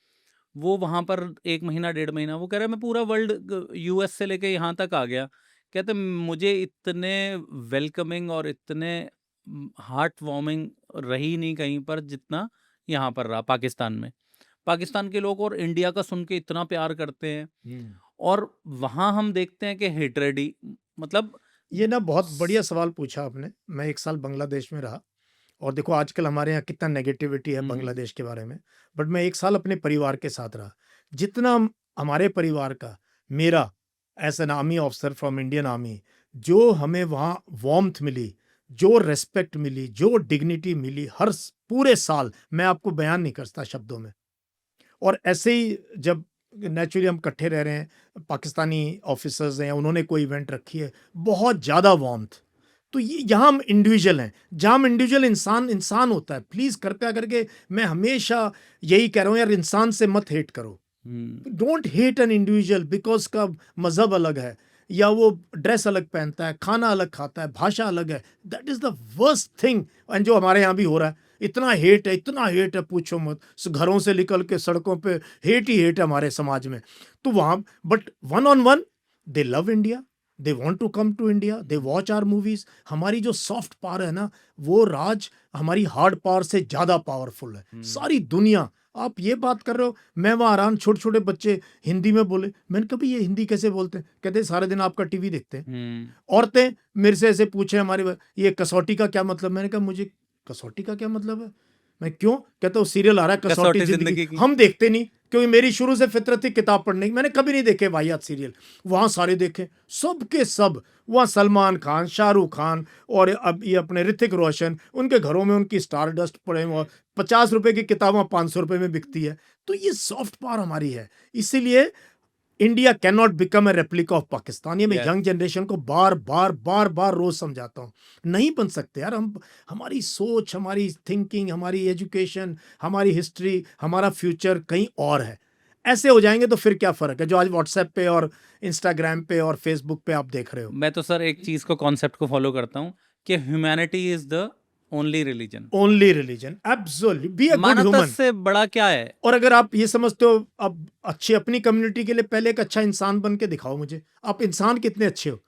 वो वहाँ पर 1 महीना 1.5 महीना, वो कह रहे हैं मैं पूरा वर्ल्ड, US से लेके यहाँ तक आ गया। कहते मुझे इतने वेलकमिंग और इतने हार्ट वार्मिंग रही नहीं कहीं पर, जितना यहाँ पर रहा पाकिस्तान में। पाकिस्तान के लोग और इंडिया का सुन के इतना प्यार करते हैं, और वहाँ हम देखते हैं कि हेट्रेड ही, मतलब ये ना बहुत बढ़िया सवाल पूछा आपने। मैं 1 साल बांग्लादेश में रहा और देखो आजकल हमारे यहाँ कितना नेगेटिविटी है बांग्लादेश के बारे में, बट मैं 1 साल अपने परिवार के साथ रहा। जितना हमारे परिवार का, मेरा as an army officer from Indian army, जो हमें वहाँ वार्मथ मिली, जो रिस्पेक्ट मिली, जो डिग्निटी मिली हर पूरे साल, मैं आपको बयान नहीं कर सकता शब्दों में। और ऐसे ही जब नेचुरली हम इकट्ठे रह रहे हैं, पाकिस्तानी ऑफिसर्स हैं, उन्होंने कोई इवेंट रखी है, बहुत ज़्यादा वार्मथ। तो ये यहाँ हम इंडिविजुअल हैं, जहाँ हम इंडिविजुअल इंसान होता है। प्लीज़ कृपया करके मैं हमेशा यही कह रहा हूँ, यार इंसान से मत हेट करो। Don't hate an individual because का मजहब अलग है, या वो ड्रेस अलग पहनता है, खाना अलग खाता है, भाषा अलग है। That is the worst thing. And जो हमारे यहाँ भी हो रहा है, इतना हेट है, इतना हेट है, पूछो मत। घरों से निकल के सड़कों पे हेट ही हेट है हमारे समाज में। तो वहाँ but one on one they love India, they want to come to India, they watch our movies. हमारी जो सॉफ्ट पावर है ना, वो राज हमारी हार्ड पावर से ज्यादा पावरफुल है। सारी दुनिया, आप ये बात कर रहे हो, मैं वहाँ आराम, छोटे छोटे बच्चे हिंदी में बोले, मैंने कहा ये हिंदी कैसे बोलते हैं? कहते सारे दिन आपका टीवी देखते हैं। औरतें मेरे से ऐसे पूछे हमारे, ये कसौटी का क्या मतलब? मैंने कहा मुझे कसौटी का क्या मतलब है? मैं क्यों? कहता हूँ सीरियल आ रहा है कसौटी जिंदगी की, हम देखते नहीं, क्योंकि मेरी शुरू से फितरत थी किताब पढ़ने की। मैंने कभी नहीं देखे वाहियात सीरियल, वहाँ सारे देखे, सब के सब। वहाँ सलमान खान, शाहरुख खान और अब ये अपने ऋतिक रोशन, उनके घरों में उनकी स्टार डस्ट पड़े, 50 रुपए की किताब 500 रुपए में बिकती है। तो ये सॉफ्ट पावर हमारी है, इसीलिए India can not become a replica of Pakistan. ये मैं यंग जनरेशन को बार बार रोज समझाता हूँ, नहीं बन सकते यार हम। हमारी सोच, हमारी थिंकिंग, हमारी एजुकेशन, हमारी हिस्ट्री, हमारा फ्यूचर कहीं और है। ऐसे हो जाएंगे तो फिर क्या फर्क है जो आज व्हाट्सएप पे और इंस्टाग्राम पे और फेसबुक पे आप देख रहे हो। मैं तो सर एक चीज को, कॉन्सेप्ट को फॉलो करता हूँ कि humanity is the only religion. Only religion, absolutely, be a good मानवता ह्यूमन। से बड़ा क्या है? और अगर आप ये समझते हो अब अच्छे अपनी कम्युनिटी के लिए, पहले एक अच्छा इंसान बन के दिखाओ मुझे, आप इंसान कितने अच्छे हो।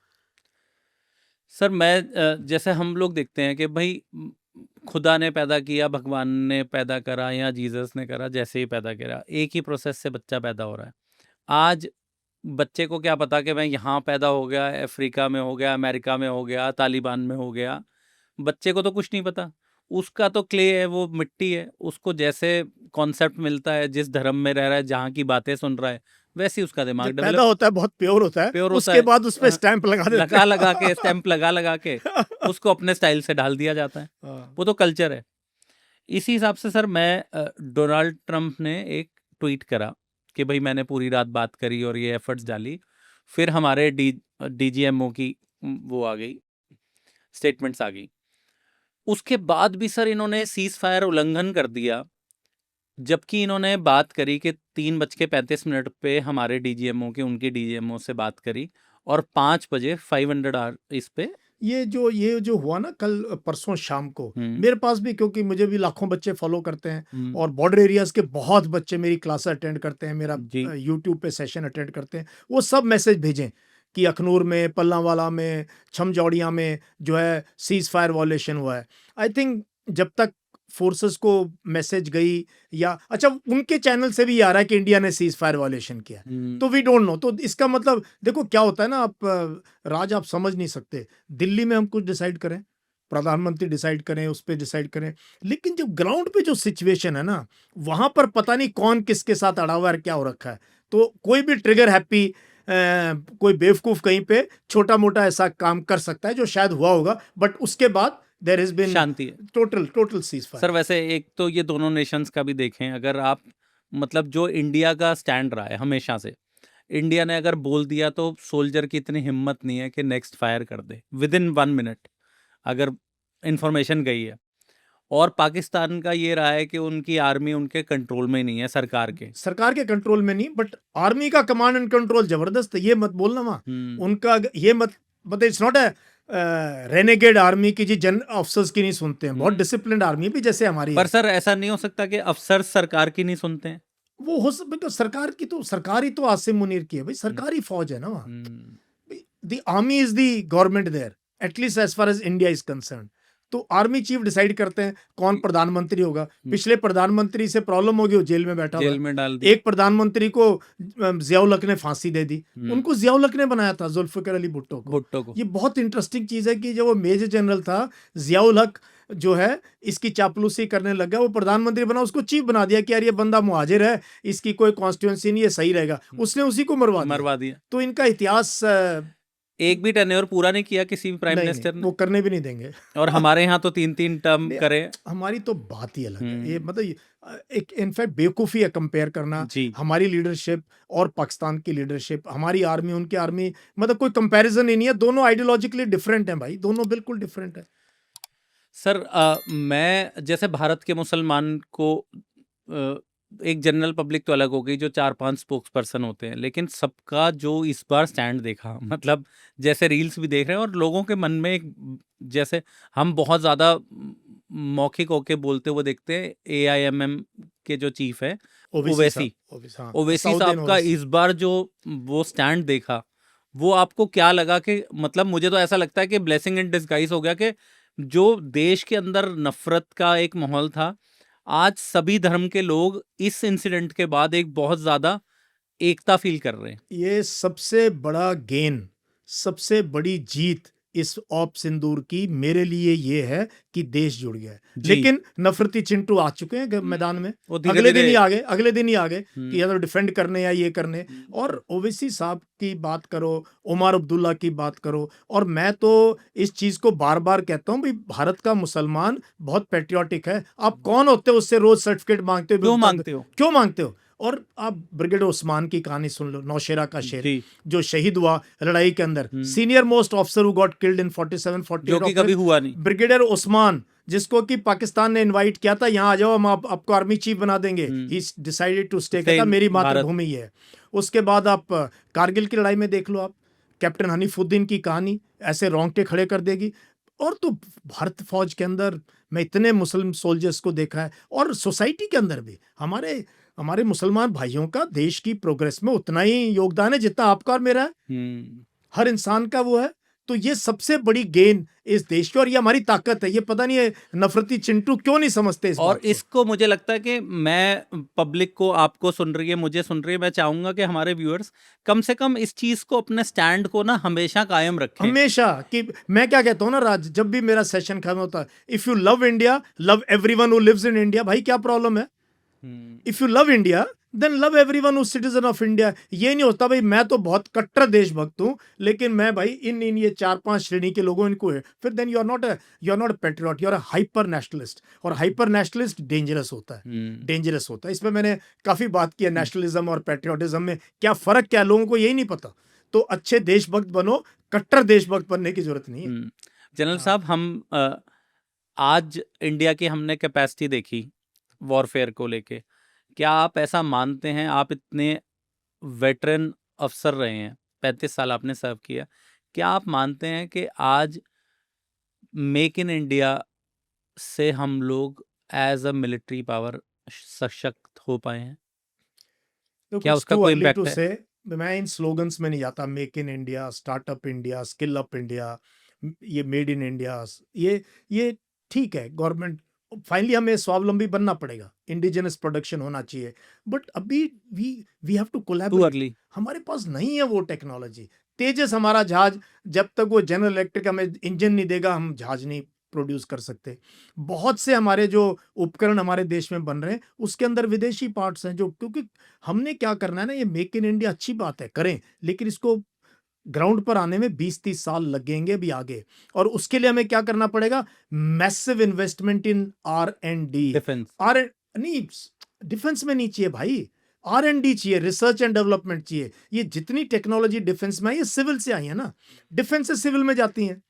सर मैं जैसे हम लोग देखते हैं कि भाई खुदा ने पैदा किया, भगवान ने पैदा करा या जीसस ने करा, जैसे ही पैदा करा, एक ही प्रोसेस से बच्चा पैदा हो रहा है। आज बच्चे को क्या पता कि मैं यहाँ पैदा हो गया, अफ्रीका में हो गया, अमेरिका में हो गया, तालिबान में हो गया। बच्चे को तो कुछ नहीं पता। उसका तो क्ले है, वो मिट्टी है। उसको जैसे कॉन्सेप्ट मिलता है, जिस धर्म में रह रहा है, जहाँ की बातें सुन रहा है, वैसे ही उसका दिमाग जब पैदा डेवलप होता है बहुत प्योर होता है, प्योर होता उसके है। बाद उस पे स्टैंप लगा देते लगा लगा के, हैं। स्टैंप लगा के उसको अपने स्टाइल से डाल दिया जाता है। हाँ। वो तो कल्चर है। इसी हिसाब से सर डोनाल्ड ट्रंप ने एक ट्वीट करा कि भाई मैंने पूरी रात बात करी और ये एफर्ट्स डाली। फिर हमारे डीजीएमओ की वो आ गई, स्टेटमेंट्स आ गई। उसके बाद भी सर इन्होंने सीज फायर उल्लंघन कर दिया, जबकि इन्होंने बात करी कि 3:35 पे हमारे डीजीएमओ की उनकी डीजीएमओ से बात करी, और 5 बजे 500 आर इस पे। ये जो हुआ ना कल परसों शाम को, हम्म, मेरे पास भी, क्योंकि मुझे भी लाखों बच्चे फॉलो करते हैं हम्म, और बॉर्डर एरियाज के बहुत बच्चे मेरी क्लास अटेंड करते हैं, मेरा जी, यूट्यूब पे सेशन अटेंड करते हैं, वो सब मैसेज भेजें कि अखनूर में, पल्लावाला में, छमजौड़िया में जो है सीज फायर वॉलेशन हुआ है। आई थिंक जब तक फोर्सेस को मैसेज गई, या अच्छा उनके चैनल से भी आ रहा है कि इंडिया ने सीज फायर वॉलेशन किया, तो वी डोंट नो। तो इसका मतलब देखो क्या होता है ना, आप राज आप समझ नहीं सकते। दिल्ली में हम कुछ डिसाइड करें, प्रधानमंत्री डिसाइड करें, उस पर डिसाइड करें, लेकिन जब ग्राउंड पे जो सिचुएशन है ना, वहां पर पता नहीं कौन किसके साथ अड़ा हुआ है, क्या हो रखा है। तो कोई भी ट्रिगर हैप्पी कोई बेवकूफ कहीं पे छोटा मोटा ऐसा काम कर सकता है जो शायद हुआ होगा, बट उसके बाद देयर हैज बीन शांति है। Total cease fire. सर वैसे एक तो ये दोनों नेशंस का भी देखें, अगर आप मतलब जो इंडिया का स्टैंड रहा है हमेशा से, इंडिया ने अगर बोल दिया तो सोल्जर की इतनी हिम्मत नहीं है कि नेक्स्ट फायर कर दे विद इन 1 मिनट, अगर इंफॉर्मेशन गई है। और पाकिस्तान का ये रहा है कि उनकी आर्मी उनके कंट्रोल में नहीं है, सरकार के कंट्रोल में नहीं, बट आर्मी का कमांड एंड कंट्रोल जबरदस्त है, ये मत बोलना वहां उनका, ये मत it's not a renegade army की जी जन अफसर्स की नहीं सुनते हैं, बहुत डिसिप्लिन्ड आर्मी भी जैसे हमारी पर है। सर ऐसा नहीं हो सकता कि अफसर सरकार की नहीं सुनते हैं? वो हो सकता तो सरकार की, तो सरकार ही तो आसिम मुनीर की है भाई, सरकारी फौज है ना वहाँ। The army is the government there, at least as far as India is concern. तो आर्मी चीफ डिसाइड करते हैं कौन प्रधानमंत्री होगा। पिछले प्रधानमंत्री से प्रॉब्लम होगी, वो जेल में बैठा हुआ जेल है। में डाल दी। एक प्रधानमंत्री को जियाउल हक ने फांसी दे दी, उनको जियाउल हक ने बनाया था, जुल्फिकर अली भुट्टो को। ये बहुत इंटरेस्टिंग चीज है कि जब वो मेजर जनरल था, जियाउल हक जो है इसकी चापलूसी करने लगा, वो प्रधानमंत्री बना, उसको चीफ बना दिया कि यार ये बंदा मुहाजिर है, इसकी कोई कॉन्स्टिट्यूंसी नहीं है, सही रहेगा, उसने उसी को मरवा दिया। तो इनका इतिहास एक भी टेन्योर पूरा नहीं किया किसी भी प्राइम मिनिस्टर ने, वो करने भी नहीं देंगे। और हमारे यहाँ तो 3-3 टर्म करे। हमारी तो बात ही अलग है। ये मतलब एक इनफैक्ट बेवकूफ़ी है कंपेयर करना हमारी लीडरशिप और पाकिस्तान की लीडरशिप, हमारी आर्मी उनकी आर्मी, मतलब कोई कंपैरिजन ही नहीं है। दोनों आइडियोलॉजिकली डिफरेंट हैं भाई, दोनों बिल्कुल डिफरेंट है। सर मैं जैसे भारत के मुसलमान को एक जनरल पब्लिक तो अलग हो गई जो 4-5 स्पोक्स पर्सन होते हैं, लेकिन सबका जो इस बार स्टैंड देखा, मतलब जैसे रील्स भी देख रहे हैं और लोगों के मन में एक, जैसे हम बहुत ज़्यादा मौखिक होके बोलते हुए देखते हैं, AIMM के जो चीफ है ओवैसी साहब का इस बार जो वो स्टैंड देखा, वो आपको क्या लगा? कि मतलब मुझे तो ऐसा लगता है कि ब्लेसिंग इन डिस्गाइज हो गया कि जो देश के अंदर नफरत का एक माहौल था, आज सभी धर्म के लोग इस इंसिडेंट के बाद एक बहुत ज्यादा एकता फील कर रहे हैं। ये सबसे बड़ा गेन, सबसे बड़ी जीत इस ऑप सिंदूर की मेरे लिए ये है कि देश जुड़ गया है। लेकिन नफरती चिंटू आ चुके हैं मैदान में, अगले दिन ही आ गए कि या तो डिफेंड करने या ये करने। और ओवैसी साहब की बात करो, उमर अब्दुल्ला की बात करो, और मैं तो इस चीज को बार बार कहता हूँ भाई, भारत का मुसलमान बहुत पैट्रियोटिक है। आप कौन होते हो उससे रोज सर्टिफिकेट मांगते हो? क्यों मांगते हो? और आप ब्रिगेडियर उस्मान की कहानी सुन लो, नौशेरा का शेर जो शहीद हुआ लड़ाई के अंदर, senior most officer who got killed in 47-48, जो कि कभी हुआ नहीं। ब्रिगेडियर उस्मान, जिसको कि पाकिस्तान ने इनवाइट किया था, यहाँ आ जाओ हम आपको आर्मी चीफ बना देंगे, ही डिसाइडेड टू स्टे, कहता मेरी मातृभूमि है। उसके बाद आप कारगिल की लड़ाई में देख लो, आप कैप्टन हनीफुद्दीन की कहानी ऐसे रोंगटे खड़े कर देगी। और तो भारत फौज के अंदर मैं इतने मुस्लिम सोल्जर्स को देखा है, और सोसाइटी के अंदर भी हमारे मुसलमान भाइयों का देश की प्रोग्रेस में उतना ही योगदान है जितना आपका और मेरा है। हर इंसान का वो है। तो ये सबसे बड़ी गेन इस देश की, और ये हमारी ताकत है। ये पता नहीं है नफरती चिंटू क्यों नहीं समझते इस और बात को। इसको मुझे लगता है कि मैं पब्लिक को, आपको सुन रही है, मुझे सुन रही है, मैं चाहूंगा कि हमारे व्यूअर्स कम से कम इस चीज को, अपने स्टैंड को ना हमेशा कायम रखें। हमेशा। कि मैं क्या कहता हूँ ना राज, जब भी मेरा सेशन खत्म होता है, if you love India, love everyone who lives in India. भाई क्या प्रॉब्लम है? If you love India then love everyone who citizen of India. ये नहीं होता भाई मैं तो बहुत कट्टर देशभक्त हूं, लेकिन मैं भाई इन ये 4-5 श्रेणी के लोगों इनको है, फिर then you are not a patriot, you are a hyper nationalist. और हाइपर नेशनलिस्ट डेंजरस होता है। इसमें मैंने काफी बात की है, नेशनलिज्म और पैट्रियोटिज्म में क्या फर्क क्या है, लोगों को यही नहीं पता। तो अच्छे देशभक्त बनो, कट्टर देशभक्त बनने की जरूरत नहीं है। जनरल साहब, हम आज इंडिया की हमने कैपेसिटी देखी वॉरफेयर को लेके, क्या आप ऐसा मानते हैं, आप इतने वेटरन अफसर रहे हैं, 35 साल आपने सर्व किया, क्या आप मानते हैं कि आज मेक इन इंडिया से हम लोग एज अ मिलिट्री पावर सशक्त हो पाए हैं? क्या उसका कोई इम्पैक्ट है? मैं इन स्लोगन्स में नहीं जाता, make in India, startup India, skill up India, ये मेड इन इंडिया, ये ठीक है। गवर्नमेंट फाइनली हमें स्वावलंबी बनना पड़ेगा, इंडिजिनस प्रोडक्शन होना चाहिए, बट अभी वी हैव टू कोलैबोरेट। हमारे पास नहीं है वो टेक्नोलॉजी। तेजस हमारा जहाज, जब तक वो जनरल इलेक्ट्रिक हमें इंजन नहीं देगा, हम जहाज नहीं प्रोड्यूस कर सकते। बहुत से हमारे जो उपकरण हमारे देश में बन रहे हैं, उसके अंदर विदेशी पार्ट्स हैं, जो क्योंकि हमने क्या करना है ना, ये मेक इन इंडिया अच्छी बात है, करें, लेकिन इसको ग्राउंड पर आने में 20-30 साल लगेंगे भी आगे। और उसके लिए हमें क्या करना पड़ेगा? मैसिव इन्वेस्टमेंट इन R&D। डिफेंस में नहीं चाहिए भाई, R&D चाहिए, रिसर्च एंड डेवलपमेंट चाहिए। ये जितनी टेक्नोलॉजी डिफेंस में आई है, सिविल से आई है ना, डिफेंस से सिविल में जाती है।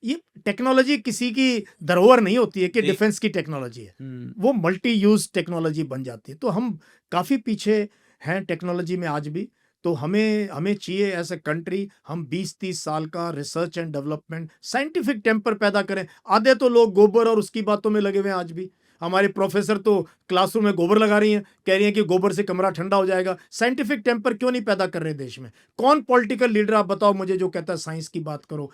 ये टेक्नोलॉजी किसी की धरोहर नहीं होती है कि डिफेंस की टेक्नोलॉजी है, वो मल्टी यूज टेक्नोलॉजी बन जाती है। तो हम काफी पीछे हैं टेक्नोलॉजी में आज भी। तो हमें चाहिए एज ए कंट्री, हम 20-30 साल का research and development, scientific temper पैदा करें। आधे तो लोग गोबर और उसकी बातों में लगे हुए हैं आज भी। हमारे प्रोफेसर तो क्लासरूम में गोबर लगा रही हैं, कह रही हैं कि गोबर से कमरा ठंडा हो जाएगा। साइंटिफिक टेम्पर क्यों नहीं पैदा कर रहे देश में? कौन पॉलिटिकल लीडर आप बताओ मुझे जो कहता है साइंस की बात करो,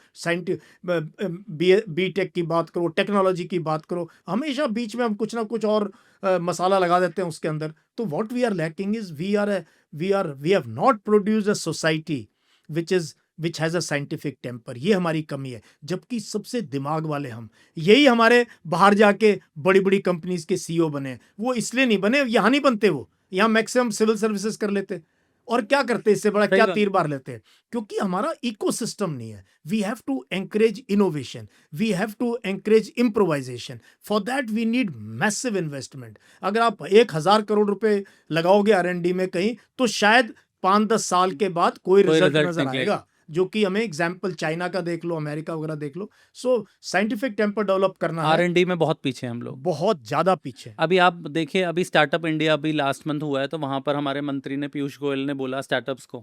बीटेक की बात करो, टेक्नोलॉजी की बात करो, हमेशा बीच में हम कुछ ना कुछ और मसाला लगा देते हैं उसके अंदर। तो what we are lacking is we have not produced a society which has a scientific temper. ये हमारी कमी है, जबकि सबसे दिमाग वाले हम, यही हमारे बाहर जाके बड़ी बड़ी कंपनीज के सीईओ बने। वो इसलिए नहीं बने, यहाँ नहीं बनते, वो यहाँ मैक्सिमम सिविल सर्विसेज कर लेते और क्या करते, इससे बड़ा क्या तीर बार लेते हैं, क्योंकि हमारा इकोसिस्टम नहीं है। We have to encourage innovation, we have to encourage improvisation. For that we need massive investment. अगर आप 1,000 करोड़ रुपए लगाओगे R&D में कहीं, तो शायद 5-10 साल के बाद कोई रिजल्ट नजर आएगा, जो कि हमें एग्जाम्पल चाइना का देख लो, अमेरिका वगैरह देख लो। सो साइंटिफिक टेम्पर डेवलप करना है। R&D में बहुत पीछे हैं हम लोग, बहुत ज्यादा पीछे। अभी आप देखिए, अभी स्टार्टअप इंडिया अभी लास्ट मंथ हुआ है, तो वहां पर हमारे मंत्री ने, पीयूष गोयल ने बोला स्टार्टअप्स को,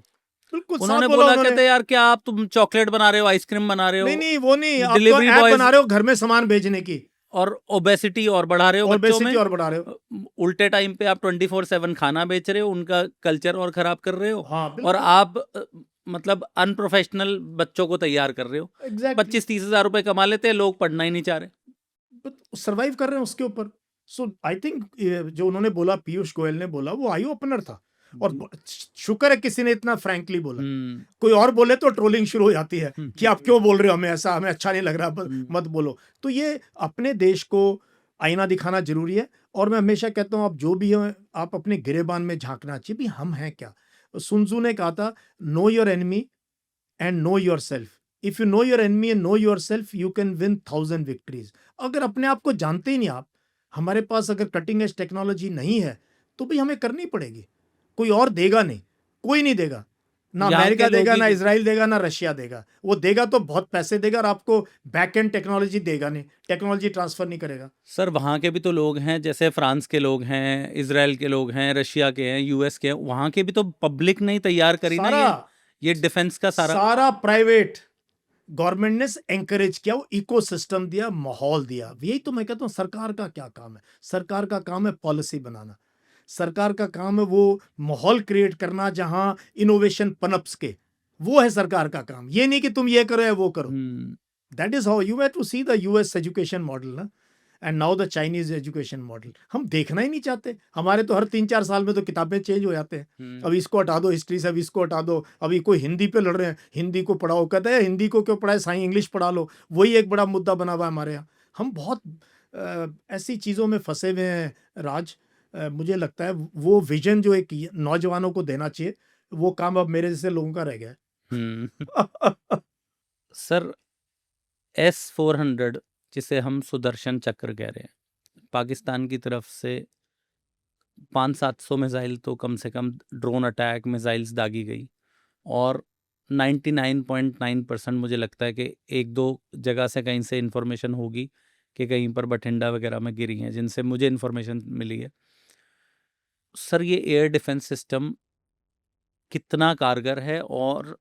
बिल्कुल उन्होंने बोला, कहते यार क्या आप तुम चॉकलेट बना रहे हो, आइसक्रीम बना रहे हो, नहीं वो नहीं, आप तो डिलीवरी ऐप बॉयज बना रहे हो घर में सामान भेजने की, और ओबेसिटी और बढ़ा रहे हो बच्चों में, और बढ़ा रहे हो। उल्टे टाइम पे आप 24/7 खाना बेच रहे हो, उनका कल्चर और खराब कर रहे हो। हाँ, और आप मतलब अनप्रोफेशनल बच्चों को तैयार कर रहे हो। 25-30 हजार रुपए कमा लेते हैं लोग, पढ़ना ही नहीं चाह रहे, सर्वाइव कर रहे हैं उसके ऊपर। सो आई थिंक जो उन्होंने बोला, पीयूष गोयल ने बोला, वो आई ओपनर था, और शुक्र है किसी ने इतना फ्रैंकली बोला। कोई और बोले तो ट्रोलिंग शुरू हो जाती है कि आप क्यों बोल रहे हो, हमें ऐसा, हमें अच्छा नहीं लग रहा, मत बोलो। तो ये अपने देश को आईना दिखाना जरूरी है। और मैं हमेशा कहता हूँ, आप जो भी हो, आप अपने गिरेबान में झांकना चाहिए, भी हम हैं क्या। सुन त्जू ने कहा था, know your enemy and know your self. If you know your enemy and know your self, you can win 1000 victories. अगर अपने आप को जानते ही नहीं आप, हमारे पास अगर कटिंग एज टेक्नोलॉजी नहीं है, तो भी हमें करनी पड़ेगी। कोई और देगा नहीं, कोई नहीं देगा, ना अमेरिका देगा, ना इजराइल देगा, ना रशिया देगा। वो देगा तो बहुत पैसे देगा, और आपको बैक एंड टेक्नोलॉजी देगा नहीं, टेक्नोलॉजी ट्रांसफर नहीं करेगा। सर वहाँ के भी तो लोग हैं, जैसे फ्रांस के लोग हैं, इजराइल के लोग हैं, रशिया के हैं, यूएस के हैं, वहाँ के भी तो पब्लिक नहीं तैयार करी ना ये डिफेंस का सारा प्राइवेट गवर्नमेंट ने एंकरेज किया, वो इकोसिस्टम दिया, माहौल दिया। यही तो मैं कहता हूँ, सरकार का क्या काम है? सरकार का काम है पॉलिसी बनाना, सरकार का काम है वो माहौल क्रिएट करना जहां इनोवेशन पनप्स के, वो है सरकार का काम। ये नहीं कि तुम ये करो या वो करो। That is how you have to see the US education model ना, and now the Chinese education model. हम देखना ही नहीं चाहते। हमारे तो हर 3-4 साल में तो किताबें चेंज हो जाते हैं। अब इसको हटा दो हिस्ट्री से, अब इसको हटा दो, अभी कोई हिंदी पे लड़ रहे हैं, हिंदी को पढ़ाओ, कहते हैं हिंदी को क्यों पढ़ाए, साई इंग्लिश पढ़ा लो। वही एक बड़ा मुद्दा बना हुआ है हमारे यहाँ। हम बहुत ऐसी चीज़ों में फंसे हुए हैं राज। मुझे लगता है वो विजन जो एक नौजवानों को देना चाहिए, वो काम अब मेरे जैसे लोगों का रह गया है। सर S-400 जिसे हम सुदर्शन चक्र कह रहे हैं, पाकिस्तान की तरफ से 500-700 मिसाइल तो कम से कम ड्रोन अटैक मिसाइल्स दागी गई, और 99.9% मुझे लगता है कि 1-2 जगह से कहीं से इन्फॉर्मेशन होगी कि कहीं पर बठिंडा वगैरह में गिरी हैं, जिनसे मुझे इन्फॉर्मेशन मिली है। सर ये एयर डिफेंस सिस्टम कितना कारगर है और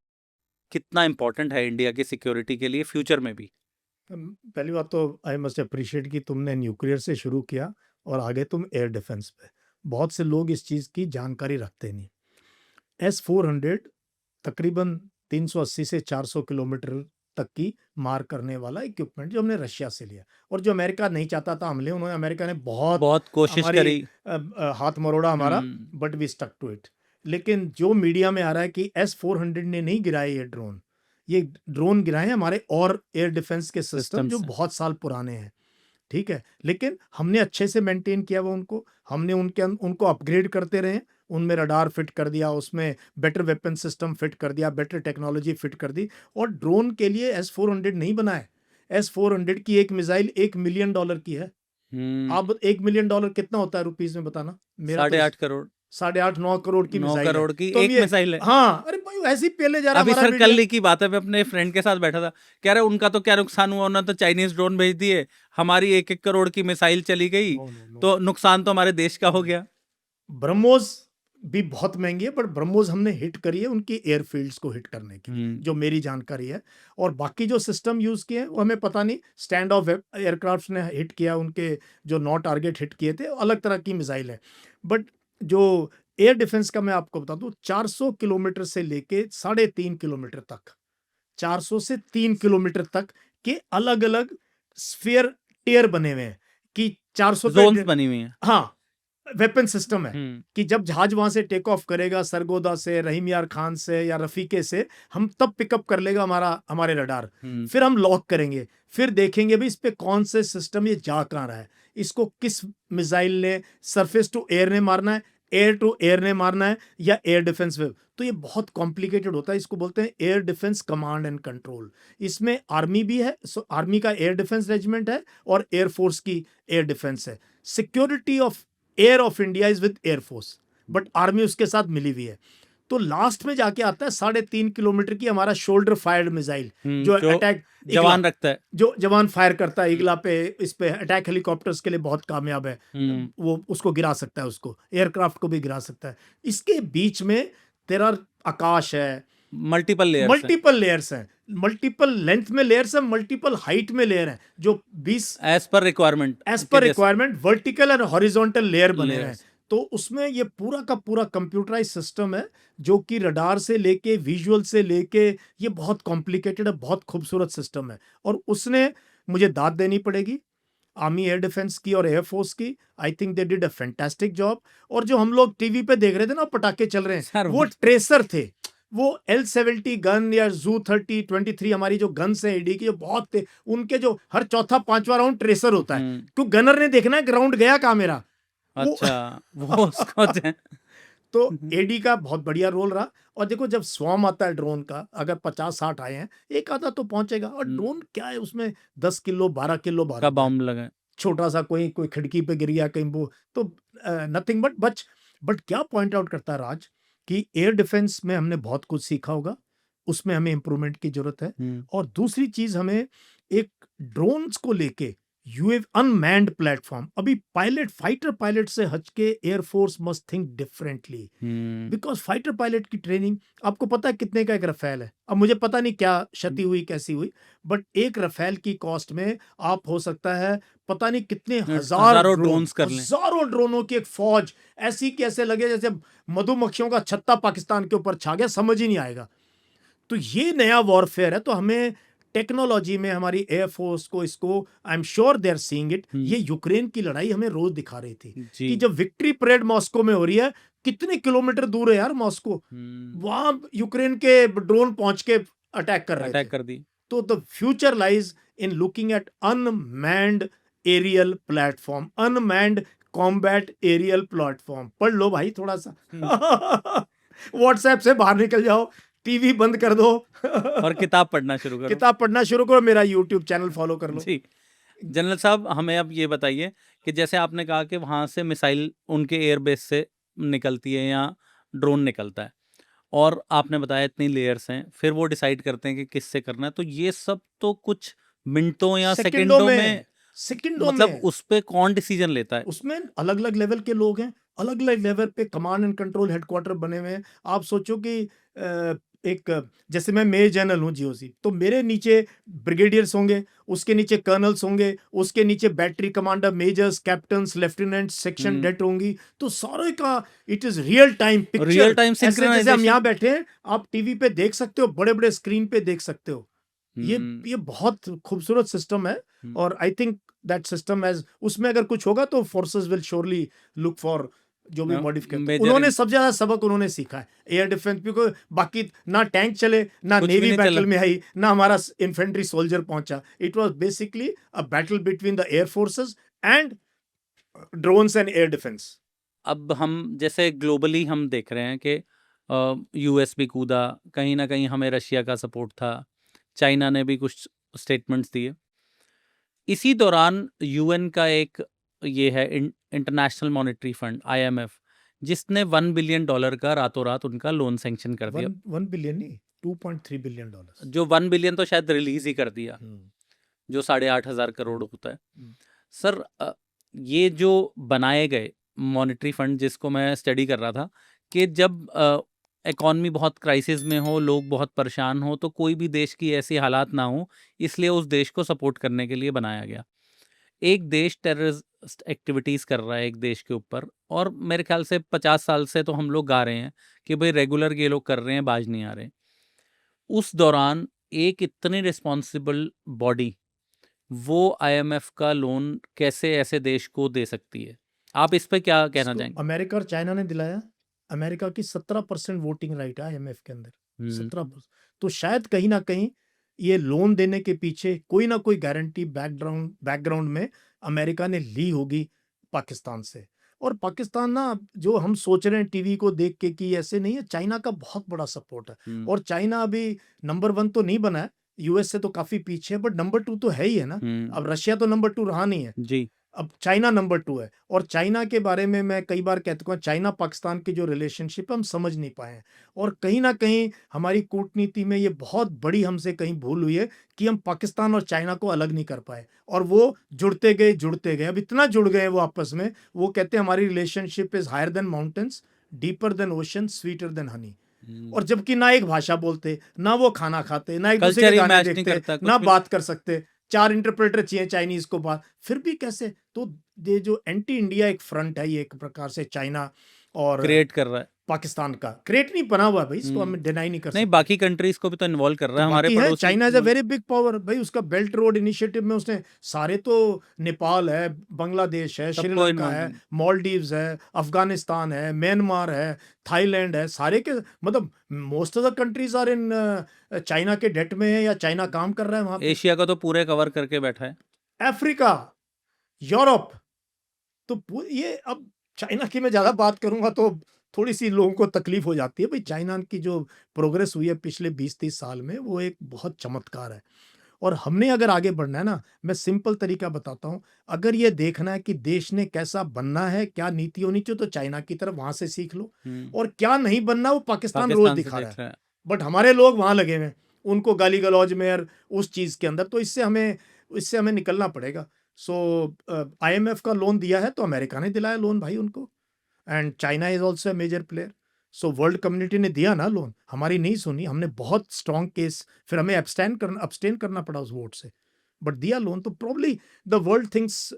कितना इम्पोर्टेंट है इंडिया की सिक्योरिटी के लिए फ्यूचर में भी? पहली बात तो आई मस्ट अप्रिशिएट कि तुमने न्यूक्लियर से शुरू किया और आगे तुम एयर डिफेंस पे। बहुत से लोग इस चीज़ की जानकारी रखते नहीं। S-400 तकरीबन 380 से 400 किलोमीटर तक की मार करने वाला इक्विपमेंट जो हमने रशिया से लिया, और जो अमेरिका नहीं चाहता था हमले, उन्होंने, अमेरिका ने बहुत कोशिश करी, हाथ मरोड़ा हमारा, but we stuck to it. लेकिन जो मीडिया में आ रहा है कि S-400 ने नहीं गिराए ये ड्रोन, ये ड्रोन गिराए हमारे और एयर डिफेंस के सिस्टम जो बहुत साल पुराने हैं, ठीक है। लेकिन हमने अच्छे से मेंटेन किया वो उनको, हमने उनको अपग्रेड करते रहे, उनमें रडार फिट कर दिया, उसमें बेटर वेपन सिस्टम फिट कर दिया, बेटर टेक्नोलॉजी फिट कर दी। और ड्रोन के लिए S-400 नहीं बनाए। S-400 की एक मिसाइल $1 मिलियन की है। अब $1 मिलियन कितना होता है रुपीज में, बताना? मेरा 8.5 करोड़, 8.5-9 करोड़ की 9 करोड़ की तो एक मिसाइल है। हाँ, अरे भाई ऐसी पहले जा रहा। अभी सर कल की बात है, मैं अपने फ्रेंड के साथ बैठा था, कह रहे उनका तो क्या नुकसान हुआ, उन्होंने तो चाइनीज ड्रोन भेज दिए, हमारी 1-1 करोड़ की मिसाइल चली गई, तो नुकसान तो हमारे देश का हो गया। ब्रह्मोस भी बहुत महंगी है, बट ब्रह्मोस हमने हिट करी है उनकी एयरफील्ड्स को हिट करने के लिए, जो मेरी जानकारी है। और बाकी जो सिस्टम यूज किए हैं वो हमें पता नहीं, स्टैंड ऑफ एयरक्राफ्ट ने हिट किया, उनके जो 9 टारगेट हिट किए थे, अलग तरह की मिसाइल है। बट जो एयर डिफेंस का मैं आपको बता दूं, 400 किलोमीटर से लेके 3.5 किलोमीटर तक, 400 से 3 किलोमीटर तक के अलग अलग स्फीयर टियर बने हुए हैं कि 400 जोन्स बनी हुई हैं। हाँ, वेपन सिस्टम है कि जब जहाज वहां से टेक ऑफ करेगा, सरगोदा से, रहीम यार खान से या रफीके से, हम तब पिकअप कर लेगा हमारे रडार। फिर हम लॉक करेंगे, फिर देखेंगे भी इस पे कौन से सिस्टम ये जा कहाँ रहा है, इसको किस मिसाइल ने सरफेस टू एयर ने मारना है, एयर टू एयर ने मारना है, या एयर डिफेंस वेव। तो ये बहुत कॉम्प्लिकेटेड होता है, इसको बोलते हैं air defence command and control. इसमें आर्मी भी है, आर्मी का एयर डिफेंस रेजिमेंट है और एयरफोर्स की एयर डिफेंस है। Security of air of India is with air force, but army उसके साथ मिली हुई है। तो लास्ट में जाके आता है 3.5 किलोमीटर की हमारा शोल्डर फायर्ड मिसाइल, जो अटैक जवान रखता है, जो जवान फायर करता है इगला पे, इस पे अटैक हेलीकॉप्टर्स के लिए बहुत कामयाब है। वो उसको गिरा सकता है, उसको एयरक्राफ्ट को भी गिरा सकता है। इसके बीच में तेरा आकाश है, मल्टीपल लेयर्स हैं, मल्टीपल लेंथ में लेयर्स हैं, मल्टीपल हाइट में लेयर हैं, जो 20 as per requirement vertical and horizontal layer बने हैं। तो उसमें ये पूरा का पूरा कंप्यूटराइज सिस्टम है, जो कि रडार से लेके विजुअल से लेके, ये बहुत कॉम्प्लिकेटेड है, बहुत खूबसूरत सिस्टम है। और उसने मुझे दाद देनी पड़ेगी आर्मी एयर डिफेंस की और एयरफोर्स की। I think they did a fantastic job. और जो हम लोग टीवी पे देख रहे थे ना, पटाखे चल रहे हैं, वो ट्रेसर थे, वो L-70 गन या Zu-30 23 हमारी जो गन्स है एडी की, जो बहुत थे, उनके जो हर चौथा पांचवा राउंड ट्रेसर होता है, क्योंकि गनर ने देखना है ग्राउंड गया कहां मेरा। अच्छा, वो उसको तो एडी का बहुत बढ़िया रोल रहा। और देखो, जब स्वॉर्म आता है ड्रोन का, अगर 50-60 आए हैं, एक आधा तो पहुंचेगा। और ड्रोन क्या है, उसमें 10 किलो 12 किलो का बम लगा, छोटा सा कोई खिड़की पे गिर गया कहीं, वो तो नथिंग बट क्या पॉइंट आउट करता है राज, कि एयर डिफेंस में हमने बहुत कुछ सीखा होगा, उसमें हमें इंप्रूवमेंट की जरूरत है। और दूसरी चीज, हमें एक ड्रोन्स को लेके यूएव अनमैन्ड प्लेटफॉर्म, अभी फाइटर पायलट से हट के air force must think differently, because fighter pilot की ट्रेनिंग, आपको पता है कितने का एक रफेल है? अब मुझे पता नहीं क्या क्षति हुई, कैसी हुई, बट एक रफेल की कॉस्ट में आप हो सकता है पता नहीं कितने हजारों ड्रोन्स कर लें, हजारों ड्रोनों की एक फौज, ऐसी कैसे लगे जैसे मधुमक्खियों का छत्ता पाकिस्तान के ऊपर छा गया, समझ ही नहीं आएगा। तो ये नया वॉरफेयर है। तो हमें टेक्नोलॉजी में हमारी एयरफोर्स को, इसको I am sure they are seeing it. ये यूक्रेन की लड़ाई हमें रोज दिखा रही थी कि जब विक्ट्री परेड मॉस्को में हो रही है, कितने किलोमीटर दूर है यार मॉस्को, वहां यूक्रेन के ड्रोन पहुंच के अटैक कर रहे थे। तो the future lies in looking at unmanned aerial platform, unmanned combat aerial platform. पढ़ लो भाई थोड़ा सा, व्हाट्सएप से बाहर निकल जाओ, टीवी बंद कर दो और किताब पढ़ना शुरू करो, मेरा यूट्यूब चैनल फॉलो कर लो जी। जनरल साहब, हमें अब ये बताइए कि जैसे आपने कहा कि वहां से मिसाइल उनके एयरबेस से निकलती है या ड्रोन निकलता है, और आपने बताया इतनी लेयर्स हैं, फिर वो डिसाइड करते हैं कि किससे करना है। तो ये सब तो कुछ मिनटों या सेकंडों में मतलब उस पे कौन डिसीजन लेता है? उसमें अलग अलग लेवल के लोग हैं, अलग अलग लेवल पे कमांड एंड कंट्रोल हेडक्वार्टर बने हुए हैं। आप सोचो कि एक, जैसे मैं मेजर जनरल हूँ जीओसी, तो मेरे नीचे ब्रिगेडियर्स होंगे, उसके नीचे कर्नल्स होंगे, उसके नीचे battery commander, majors, captains, lieutenant, section डेट होंगी। तो सारे का it is real time picture, real time synchronization. जैसे हम यहाँ बैठे हैं, आप टीवी पे देख सकते हो, बड़े बड़े स्क्रीन पे देख सकते हो। ये बहुत खूबसूरत सिस्टम है। और I think that system as, उसमें अगर कुछ होगा तो forces will surely look for जो भी मॉडिफिकेशन। उन्होंने सबसे ज्यादा सबक उन्होंने सीखा है एयर डिफेंस भी को। बाकी ना टैंक चले, ना नेवी बैटल में आई, ना हमारा इन्फेंट्री सोल्जर पहुंचा। It was basically a battle between the air forces and drones and air defence. अब हम जैसे ग्लोबली हम देख रहे हैं कि यूएस भी कूदा, कहीं ना कहीं हमें रशिया का सपोर्ट था, चाइना ने भी कुछ स्टेटमेंट्स दिए। इसी दौरान यूएन का एक ये है इंटरनेशनल मॉनेटरी फंड IMF, जिसने $1 बिलियन का रातों रात उनका लोन सैंक्शन कर दिया। 1 बिलियन नहीं, $2.3 बिलियन। जो 1 बिलियन तो शायद रिलीज ही कर दिया, जो 8,500 करोड़ होता है। सर, ये जो बनाए गए मॉनेटरी फंड, जिसको मैं स्टडी कर रहा था कि जब इकॉनमी बहुत क्राइसिस में हो, लोग बहुत परेशान हो, तो कोई भी देश की ऐसी हालात ना हो, इसलिए उस देश को सपोर्ट करने के लिए बनाया गया। एक देश टेररिस्ट एक्टिविटीज़ कर रहा है एक देश के ऊपर, और मेरे ख्याल से 50 साल से तो हम लोग गा रहे हैं कि भाई रेगुलर ये लोग कर रहे हैं, बाज नहीं आ रहे। उस दौरान एक इतनी रिस्पॉन्सिबल बॉडी वो आईएमएफ का लोन कैसे ऐसे देश को दे सकती है? आप इस पे क्या कहना इसको चाहेंगे? अमेरिका और चाइना ने दिलाया। अमेरिका की 17% वोटिंग राइट है आईएमएफ के अंदर, हम्म 17%। तो शायद कहीं ना कहीं ये लोन देने के पीछे कोई ना कोई गारंटी बैकग्राउंड में अमेरिका ने ली होगी पाकिस्तान से। और पाकिस्तान ना, जो हम सोच रहे हैं टीवी को देख के कि ऐसे नहीं है, चाइना का बहुत बड़ा सपोर्ट है। हम्म और चाइना अभी नंबर 1 तो नहीं बना है, यूएस से तो काफी पीछे है, बट नंबर 2 तो है ही है ना। अब रशिया तो नंबर 2 रहा नहीं है, जी। अब चाइना नंबर 2 है। और चाइना के बारे में मैं कई बार कह चुका हूं, चाइना पाकिस्तान की जो रिलेशनशिप है हम समझ नहीं पाए हैं। और कहीं ना कहीं हमारी कूटनीति में ये बहुत बड़ी हमसे कहीं भूल हुई है कि हम पाकिस्तान और चाइना को अलग नहीं कर पाए, और वो जुड़ते गए। अब इतना जुड़ गए वो आपस में, वो कहते हैं हमारी relationship is higher than mountains, deeper than ocean, sweeter than honey. और जबकि ना एक भाषा बोलते, ना वो खाना खाते, ना एक दूसरे कल्चर के ही गाने मैच नहीं देखते, करता कुछ ना भी। बात कर सकते, 4 इंटरप्रेटर चाहिए चाइनीज को बात, फिर भी कैसे? तो ये जो एंटी इंडिया एक फ्रंट है, ये एक प्रकार से चाइना और क्रिएट कर रहा है। पाकिस्तान का क्रिएट नहीं बना हुआ है भाई, इसको हम हम्म डिनाई नहीं कर नहीं, सकते। बाकी कंट्रीज को भी तो इन्वॉल्व कर तो रहा है, हमारे बाकी है, पड़ोसी चाइना इज अ मुल्क। वेरी बिग पावर भाई। उसका बेल्ट रोड इनिशिएटिव में उसने सारे तो, नेपाल है, बांग्लादेश है, सबको श्रीलंका है, इन्वॉल्व। मालदीव्स है, अफगानिस्तान है, म्यांमार है, थाईलैंड है, सारे के मतलब most of the countries are in China के डेट में है, या चाइना काम कर रहा है वहां पे। एशिया का तो पूरे कवर करके बैठा है। अफ्रीका, यूरोप, तो ये अब चाइना की मैं ज़्यादा बात करूँगा तो थोड़ी सी लोगों को तकलीफ हो जाती है भाई। चाइना की जो प्रोग्रेस हुई है पिछले 20-30 साल में, वो एक बहुत चमत्कार है। और हमने अगर आगे बढ़ना है ना, मैं सिंपल तरीका बताता हूँ, अगर ये देखना है कि देश ने कैसा बनना है, क्या नीति होनी चाहिए, तो चाइना की तरफ वहाँ से सीख लो। और क्या नहीं बनना, वो पाकिस्तान रोज पाकिस्तान से दिखा रहा देख है, रहा है। बट हमारे लोग वहाँ लगे हुए हैं, उनको गाली गलौज में और उस चीज़ के अंदर। तो इससे हमें निकलना पड़ेगा। सो आईएमएफ का लोन दिया है तो अमेरिका ने दिलाया लोन भाई उनको, and China is also a major player. So world community ने दिया ना लोन, हमारी नहीं सुनी, हमने बहुत स्ट्रॉन्ग केस, फिर हमें अब्सटेन करना पड़ा उस वोट से, बट दिया लोन। तो probably the world thinks,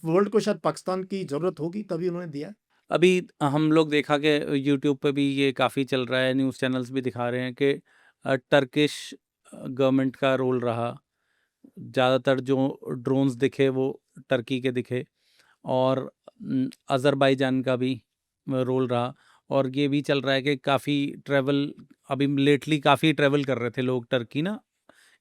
world को शायद पाकिस्तान की जरूरत होगी तभी उन्होंने दिया। अभी हम लोग देखा कि यूट्यूब पे भी ये काफ़ी चल रहा है, न्यूज़ चैनल्स भी दिखा रहे हैं कि टर्किश गवर्नमेंट का रोल रहा। ज़्यादातर जो ड्रोन्स दिखे वो टर्की के दिखे, और अज़रबैजान का भी रोल रहा। और ये भी चल रहा है कि काफ़ी ट्रैवल, अभी लेटली काफ़ी ट्रैवल कर रहे थे लोग टर्की ना,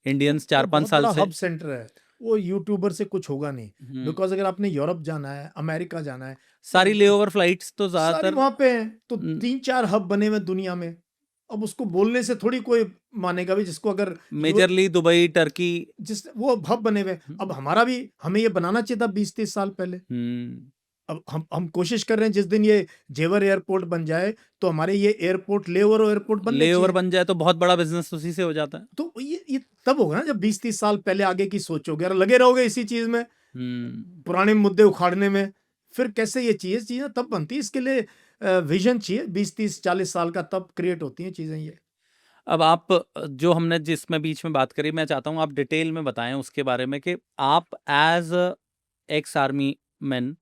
इंडियंस वो 4-5 बहुत साल बड़ा से। हब सेंटर है, वो यूट्यूबर से कुछ होगा नहीं। हम्म, बिकॉज अगर आपने यूरोप जाना है, अमेरिका जाना है, सारी तो लेओवर फ्लाइट्स तो सारी ज़्यादातर वहां पे हैं। तो 3-4 हब बने हुए दुनिया में। अब उसको बोलने से थोड़ी कोई मानेगा भी, जिसको अगर मेजरली दुबई, टर्की। जिस वो हब बने हुए। अब हमारा भी, हमें ये बनाना चाहिए था 20-30 साल पहले। हम्म अब हम कोशिश कर रहे हैं, जिस दिन ये जेवर एयरपोर्ट बन जाए तो हमारे ये एयरपोर्ट, लेवर एयरपोर्ट बनने लेओवर चाहिए। बन जाए तो बहुत बड़ा बिजनेस उसी से हो जाता है। तो ये तब होगा ना जब 20-30 साल पहले आगे की सोचोगे, और लगे रहोगे इसी चीज में, पुराने मुद्दे उखाड़ने में, फिर कैसे ये चीजें तब बनती है। इसके लिए विजन चाहिए 20-30-40 साल का, तब क्रिएट होती हैं चीजें ये। अब आप जो हमने जिसमें बीच में बात करी, मैं चाहता हूँ आप डिटेल में बताएं उसके बारे में कि आप एज एक्स आर्मी मैन,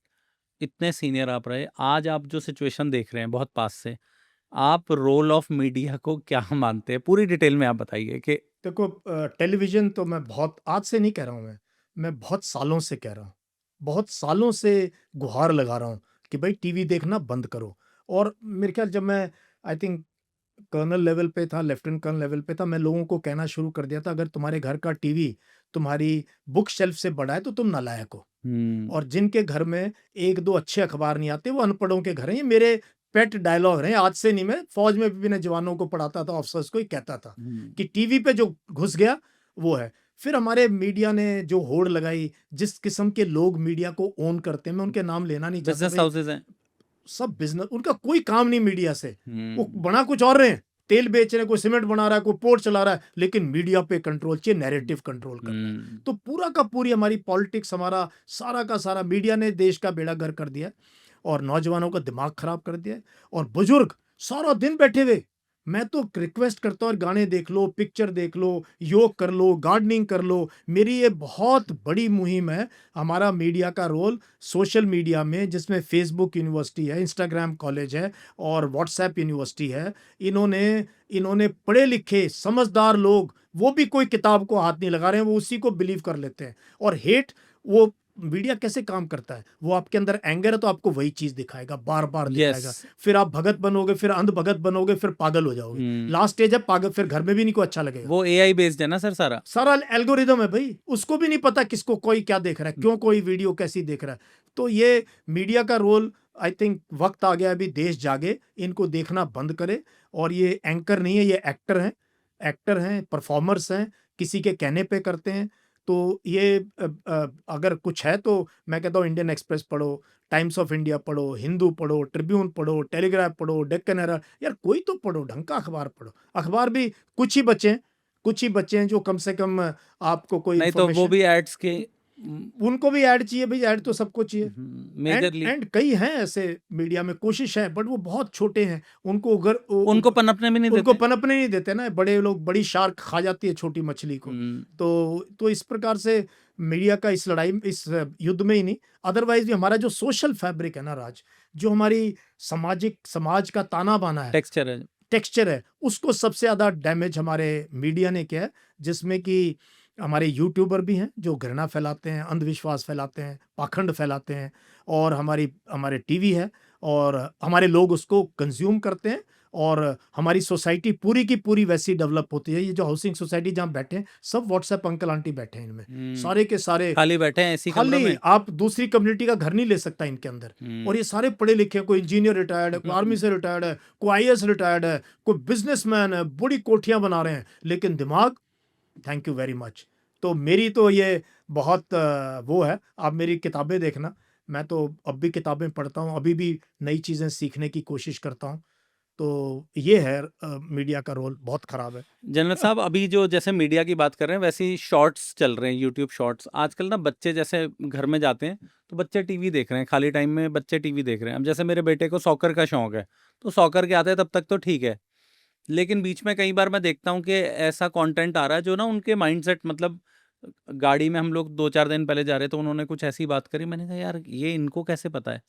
इतने सीनियर आप रहे, आज आप जो सिचुएशन देख रहे हैं बहुत पास से, आप रोल ऑफ मीडिया को क्या मानते हैं? पूरी डिटेल में आप बताइए कि देखो, टेलीविजन तो मैं बहुत आज से नहीं कह रहा हूँ, मैं बहुत सालों से कह रहा हूँ, बहुत सालों से गुहार लगा रहा हूँ कि भाई टीवी देखना बंद करो। और मेरे ख्याल जब मैं, आई थिंक कर्नल लेवल पे था, लेफ्टिनेंट कर्नल लेवल पे था, मैं लोगों को कहना शुरू कर दिया था, अगर तुम्हारे घर का टीवी तुम्हारी बुक शेल्फ से बड़ा है तो तुम नालायक हो। और जिनके घर में 1-2 अच्छे अखबार नहीं आते, वो अनपढ़ों के घर हैं। ये मेरे पेट डायलॉग हैं, आज से नहीं। मैं फौज में भी मैं जवानों को पढ़ाता था, ऑफिसर्स को ही कहता था कि टीवी पे जो घुस गया वो है। फिर हमारे मीडिया ने जो होड़ लगाई, जिस किस्म के लोग मीडिया को ओन करते हैं, मैं उनके नाम लेना नहीं चाहता बिजनेस भाई, हाउसेज हैं। सब बिजनेस, उनका कोई काम नहीं मीडिया से। वो बना कुछ और रहे हैं, तेल बेच रहे हैं, कोई सीमेंट बना रहा है, कोई पोर्ट चला रहा है, लेकिन मीडिया पे कंट्रोल चाहिए, नैरेटिव कंट्रोल करना है। तो पूरा का पूरी हमारी पॉलिटिक्स, हमारा सारा का सारा मीडिया ने देश का बेड़ा गर्क कर दिया, और नौजवानों का दिमाग खराब कर दिया। और बुजुर्ग सारा दिन बैठे हुए। मैं तो रिक्वेस्ट करता हूँ, गाने देख लो, पिक्चर देख लो, योग कर लो, गार्डनिंग कर लो। मेरी ये बहुत बड़ी मुहिम है। हमारा मीडिया का रोल सोशल मीडिया में, जिसमें फेसबुक यूनिवर्सिटी है, इंस्टाग्राम कॉलेज है और व्हाट्सएप यूनिवर्सिटी है। इन्होंने इन्होंने पढ़े लिखे समझदार लोग, वो भी कोई किताब को हाथ नहीं लगा रहे हैं, वो उसी को बिलीव कर लेते हैं। और हेट, वो मीडिया कैसे काम करता है, वो आपके अंदर एंगर है तो आपको वही चीज दिखाएगा, बार बार दिखाएगा। यस। फिर आप भगत बनोगे, फिर अंध भगत बनोगे, फिर पागल हो जाओगे। लास्ट स्टेज है पागल, फिर घर में भी नहीं को अच्छा लगेगा। वो एआई बेस्ड है ना सर सारा। सारा एल्गोरिदम है भाई, उसको भी नहीं पता किसको कोई क्या देख रहा है, क्यों कोई वीडियो कैसी देख रहा है। तो ये मीडिया का रोल, आई थिंक वक्त आ गया, अभी देश जागे, इनको देखना बंद करे। और ये एंकर नहीं है, ये एक्टर हैं, एक्टर हैं, परफॉर्मर्स हैं, किसी के कहने पे करते हैं। तो ये अगर कुछ है तो मैं कहता हूँ इंडियन एक्सप्रेस पढ़ो, टाइम्स ऑफ इंडिया पढ़ो, हिंदू पढ़ो, ट्रिब्यून पढ़ो, टेलीग्राफ पढ़ो, डेक्कन हेराल्ड, यार कोई तो पढ़ो, ढंग का अखबार पढ़ो। अखबार भी कुछ ही बचे हैं, कुछ ही बच्चे हैं जो कम से कम आपको कोई नहीं तो वो इंफॉर्मेशन, भी एड्स के उनको भी ऐड चाहिए भाई, ऐड तो सबको चाहिए। मेजरली एंड कई हैं ऐसे मीडिया में, कोशिश है, बट वो बहुत छोटे हैं, उनको अगर उनको पनपने भी नहीं उनको देते। पनपने नहीं देते ना। बड़े लोग, बड़ी शार्क खा जाती है छोटी मछली को। तो इस प्रकार से मीडिया का इस लड़ाई, इस युद्ध में ही नहीं, अदरवाइज भी हमारा जो सोशल फैब्रिक है ना राज, जो हमारी समाज का ताना बाना है, टेक्सचर है, उसको सबसे ज्यादा डैमेज हमारे मीडिया ने किया है। जिसमें कि हमारे यूट्यूबर भी हैं जो घृणा फैलाते हैं, अंधविश्वास फैलाते हैं, पाखंड फैलाते हैं। और हमारे टीवी है, और हमारे लोग उसको कंज्यूम करते हैं। और हमारी सोसाइटी पूरी की पूरी वैसी डेवलप होती है। ये जो हाउसिंग सोसाइटी जहाँ बैठे हैं, सब व्हाट्सएप अंकल आंटी बैठे हैं इनमें, सारे के सारे खाली बैठे हैं इसी कमरे खाली। में। आप दूसरी कम्युनिटी का घर नहीं ले सकता इनके अंदर। और ये सारे पढ़े लिखे, कोई इंजीनियर रिटायर्ड है, कोई आर्मी से रिटायर्ड है, कोई आईएएस रिटायर्ड है, कोई बिजनेसमैन है, बड़ी कोठियां बना रहे हैं, लेकिन दिमाग, थैंक यू वेरी मच। तो मेरी तो ये बहुत वो है। आप मेरी किताबें देखना, मैं तो अब भी किताबें पढ़ता हूँ, अभी भी नई चीज़ें सीखने की कोशिश करता हूँ। तो ये है, मीडिया का रोल बहुत खराब है। जनरल साहब, अभी जो जैसे मीडिया की बात कर रहे हैं, वैसे ही शॉर्ट्स चल रहे हैं, यूट्यूब शॉर्ट्स। आजकल ना बच्चे जैसे घर में जाते हैं तो बच्चे टीवी देख रहे हैं, खाली टाइम में बच्चे टीवी देख रहे हैं। अब जैसे मेरे बेटे को सॉकर का शौक है, तो सॉकर के आते हैं तब तक तो ठीक है, लेकिन बीच में कई बार मैं देखता हूँ कि ऐसा कंटेंट आ रहा है जो ना उनके माइंडसेट, मतलब गाड़ी में हम लोग 2-4 दिन पहले जा रहे तो उन्होंने कुछ ऐसी बात करी, मैंने कहा यार ये इनको कैसे पता है,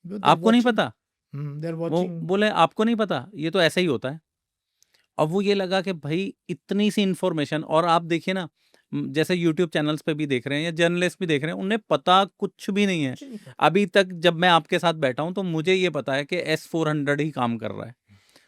आपको नहीं पता? देयर वो वाचिंग। बोले आपको नहीं पता, ये तो ऐसा ही होता है। अब वो ये लगा कि भाई इतनी सी इन्फॉर्मेशन, और आप देखिए ना, जैसे यूट्यूब चैनल्स पे भी देख रहे हैं या जर्नलिस्ट भी देख रहे हैं, उन्हें पता कुछ भी नहीं है। अभी तक जब मैं आपके साथ बैठा हूं तो मुझे ये पता है कि S-400 ही काम कर रहा है।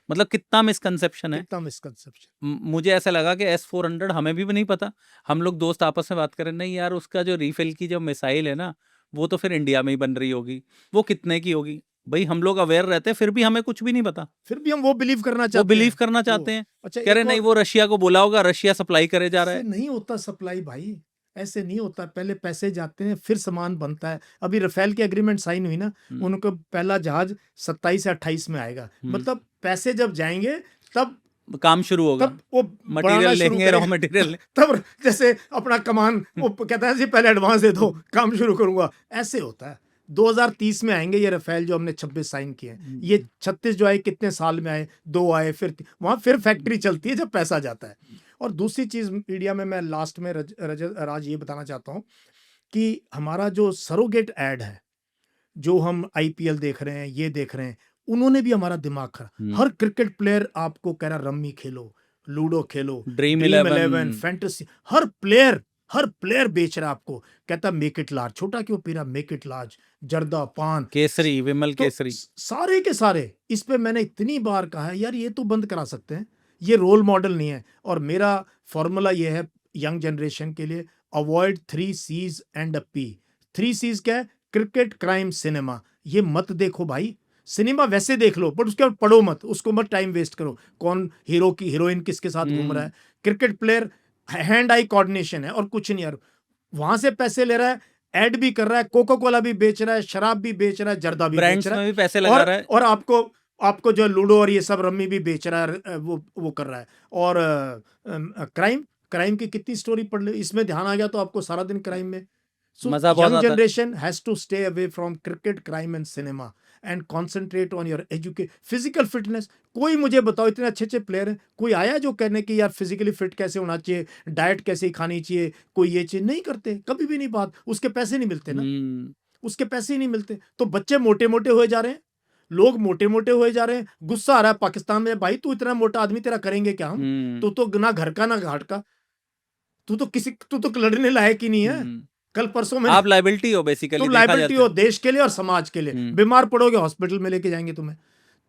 मतलब कितना मिसकंसेप्शन है। कितना मिसकंसेप्शन। मुझे ऐसा लगा कि S-400 हमें भी नहीं पता। हम लोग दोस्त आपस में बात करें, नहीं यार उसका जो रीफिल की जो मिसाइल है ना, वो तो फिर इंडिया में ही बन रही होगी, वो कितने की होगी। भाई हम लोग अवेयर रहते हैं, फिर भी हमें कुछ भी नहीं पता, फिर भी हम वो बिलीव करना चाहते वो हैं। बिलीव करना चाहते हैं। अच्छा, कह रहे एक नहीं, और, वो रशिया को बोला होगा, रशिया सप्लाई करे जा रहा ऐसे है। नहीं होता सप्लाई भाई, ऐसे नहीं होता। पहले पैसे जाते हैं, फिर सामान बनता है। अभी रफेल की एग्रीमेंट साइन हुई ना, उनको पहला जहाज 27 या 28 में आएगा। मतलब पैसे जब जाएंगे तब काम शुरू होगा, तब वो मटेरियल शुरू लेंगे, रॉ करेगा। मटेरियल। तब जैसे अपना कमान, वो कहता है जी पहले एडवांस दे दो, काम शुरू करूंगा। ऐसे होता है। 2030 में आएंगे ये रफेल जो हमने 26 साइन किए हैं। ये 36 जो आए कितने साल में आए, 2 आए, फिर वहां फिर फैक्ट्री चलती है जब पैसा जाता है। और दूसरी चीज मीडिया में मैं लास्ट में राज ये बताना चाहता हूँ कि हमारा जो सरोगेट ऐड है, जो हम आईपीएल देख रहे हैं, ये देख रहे हैं, उन्होंने भी हमारा दिमाग खराब। हर क्रिकेट प्लेयर आपको कह रहा रम्मी खेलो, लूडो खेलो, ड्रीम ड्रीम 11 11 फैंटेसी, हर प्लेयर बेच रहा है आपको। कहता मेक इट लार्ज, छोटा क्यों पी रहा, मेक इट लार्ज, जर्दा पान केसरी, विमल तो केसरी। सारे के सारे। इस पे मैंने इतनी बार कहा है यार, ये तो बंद करा सकते हैं, ये रोल मॉडल नहीं है। और मेरा फॉर्मूला ये है यंग जनरेशन के लिए, avoid 3 C's and a P। 3 C's क्या है? Cricket, crime, cinema. ये मत देखो भाई, सिनेमा वैसे देख लो, बट उसके बाद पढ़ो मत, उसको मत टाइम वेस्ट करो। कौन हीरो की हीरोइन किसके साथ घूम रहा है, cricket player, hand eye coordination है और कुछ नहीं यार। वहां से पैसे ले रहा है, ऐड भी कर रहा है, कोका कोला भी बेच रहा है, शराब भी बेच रहा है, जर्दा भी बेच ब्रांड्स रहा में है, भी पैसे लगा रहा है। और आपको जो लूडो और ये सब रम्मी भी बेच रहा है, वो कर रहा है। और क्राइम की कितनी स्टोरी पढ़ लो, इसमें ध्यान आ गया तो आपको सारा दिन क्राइम में। So मजा बहुत young आता है। generation has to stay away from cricket, crime and cinema and concentrate on your education, physical fitness. कोई मुझे बताओ, इतने अच्छे अच्छे प्लेयर हैं, कोई आया जो कहने कि यार फिजिकली फिट कैसे होना चाहिए, डाइट कैसे खानी चाहिए, कोई ये चीज नहीं करते, कभी भी नहीं बात। उसके पैसे नहीं मिलते ना, उसके पैसे ही नहीं मिलते। तो बच्चे मोटे मोटे हुए जा रहे हैं, लोग मोटे मोटे हुए जा रहे हैं। गुस्सा आ रहा है पाकिस्तान में, भाई तू इतना मोटा आदमी, तेरा करेंगे क्या हम? तू तो ना घर का ना घाट का, तू तो लड़ने लायक ही नहीं है। कल परसों में आप लाइबिलिटी हो बेसिकली, तुम लाइबिलिटी हो देश के लिए और समाज के लिए। बीमार पड़ोगे हॉस्पिटल में लेके जाएंगे तुम्हें।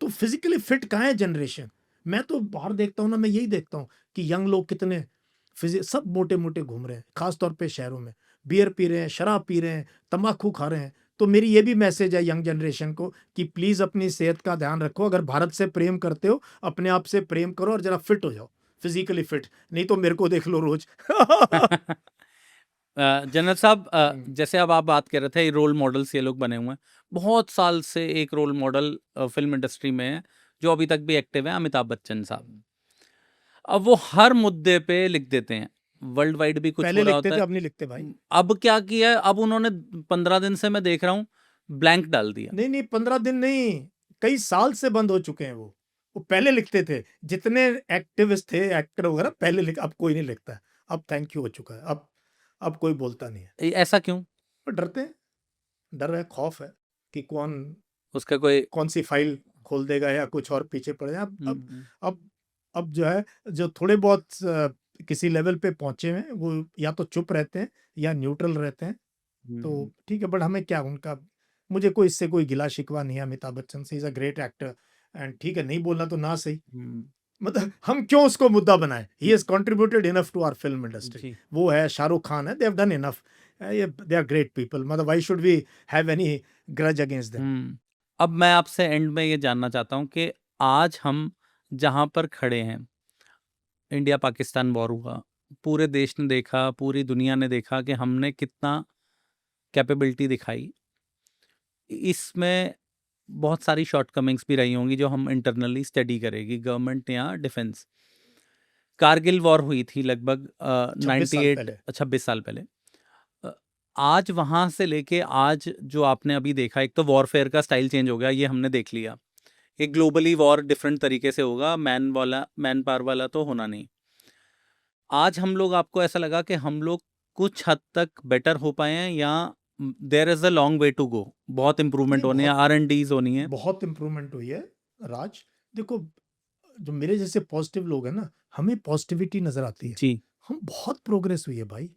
तो फिजिकली फिट कहाँ है जनरेशन? मैं तो बाहर देखता हूँ ना, मैं यही देखता हूँ कि यंग लोग कितने सब मोटे मोटे घूम रहे हैं, खासतौर पे शहरों में बियर पी रहे हैं, शराब पी रहे हैं, तंबाकू खा रहे हैं। तो मेरी ये भी मैसेज है यंग जनरेशन को कि प्लीज अपनी सेहत का ध्यान रखो। अगर भारत से प्रेम करते हो, अपने आप से प्रेम करो और जरा फिट हो जाओ, फिजिकली फिट। नहीं तो मेरे को देख लो रोज। जनरल साहब, जैसे अब आप बात कर रहे थे, रोल मॉडल्स ये लोग बने हुए हैं। बहुत साल से एक रोल मॉडल फिल्म इंडस्ट्री में है जो अभी तक भी एक्टिव है, अमिताभ बच्चन साहब। अब वो हर मुद्दे पे लिख देते हैं, वर्ल्ड वाइड भी कुछ पहले हो रहा लिखते होता थे, है। अब नहीं लिखते भाई। अब क्या किया है, अब उन्होंने 15 दिन से मैं देख रहा हूँ ब्लैंक डाल दिया। नहीं 15 दिन नहीं, कई साल से बंद हो चुके हैं वो पहले लिखते थे। जितने एक्टिविस्ट थे, एक्टर वगैरह, पहले लिख, अब कोई नहीं लिखता है। अब थैंक यू हो चुका है, अब कोई बोलता नहीं है। ऐसा क्यों? पर डरते हैं, डर है, खौफ है कि उसका कोई कौन सी फाइल खोल देगा या कुछ और पीछे पड़ जाए। अब जो है, जो थोड़े बहुत किसी लेवल पे पहुंचे हैं, वो या तो चुप रहते हैं या न्यूट्रल रहते हैं। तो ठीक है, बट हमें क्या उनका, मुझे कोई इससे कोई गिला शिकवा नहीं है अमिताभ बच्चन से। Is a great actor and ठीक है, नहीं बोलना तो ना सही, मतलब हम क्यों उसको मुद्दा बनाए? He has contributed enough to our film industry. वो है, शाहरुख खान है, they have done enough, they are great people, मतलब why should we have any grudge against them? अब मैं आपसे एंड में ये जानना चाहता हूँ कि आज हम जहाँ पर खड़े हैं, इंडिया पाकिस्तान वॉर हुआ, पूरे देश ने देखा, पूरी दुनिया ने देखा कि हमने कितना कैपेबिलिटी दिखाई। इसमें बहुत सारी शॉर्टकमिंग्स भी रही होंगी जो हम इंटरनली स्टडी करेगी गवर्नमेंट या डिफेंस। कारगिल वॉर हुई थी लगभग 26 साल पहले। आज वहाँ से लेके आज जो आपने अभी देखा, एक तो वॉरफेयर का स्टाइल चेंज हो गया, ये हमने देख लिया। एक ग्लोबली वॉर डिफरेंट तरीके से होगा, मैन पावर वाला तो होना नहीं। आज हम लोग, आपको ऐसा लगा कि हम लोग कुछ हद तक बेटर हो पाए हैं या there is a long way to go? बहुत इंप्रूवमेंट होनी है, R&Ds होनी है। बहुत इंप्रूवमेंट हुई है राज। देखो, जो मेरे जैसे पॉजिटिव लोग हैं ना, हमें पॉजिटिविटी नजर आती है जी। हम बहुत प्रोग्रेस हुई है भाई।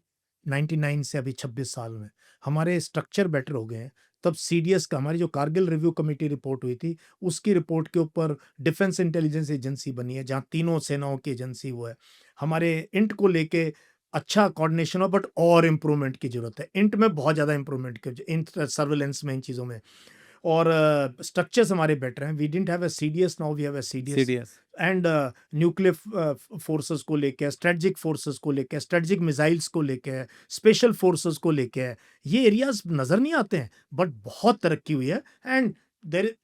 99 से अभी 26 साल में हमारे स्ट्रक्चर बेटर हो गए हैं। तब CDS का, हमारी जो कारगिल रिव्यू कमेटी रिपोर्ट हुई थी, उसकी रिपोर्ट के ऊपर डिफेंस इंटेलिजेंस एजेंसी बनी है, जहां तीनों सेनाओं की एजेंसी वो है। हमारे इंट को लेके अच्छा कोऑर्डिनेशन हो, बट और इम्प्रूवमेंट की जरूरत है। इंट में बहुत ज़्यादा इम्प्रूवमेंट की, इंट सर्वेलेंस में, इन चीज़ों में। और स्ट्रक्चर्स हमारे बेटर हैं। We didn't have a CDS, now we have a CDS। And nuclear forces को लेके, स्ट्रेटजिक फोर्सेस को लेके, स्ट्रेटजिक मिसाइल्स को लेके, स्पेशल फोर्सेस को लेके, ये एरियाज नजर नहीं आते हैं, बट बहुत तरक्की हुई है। एंड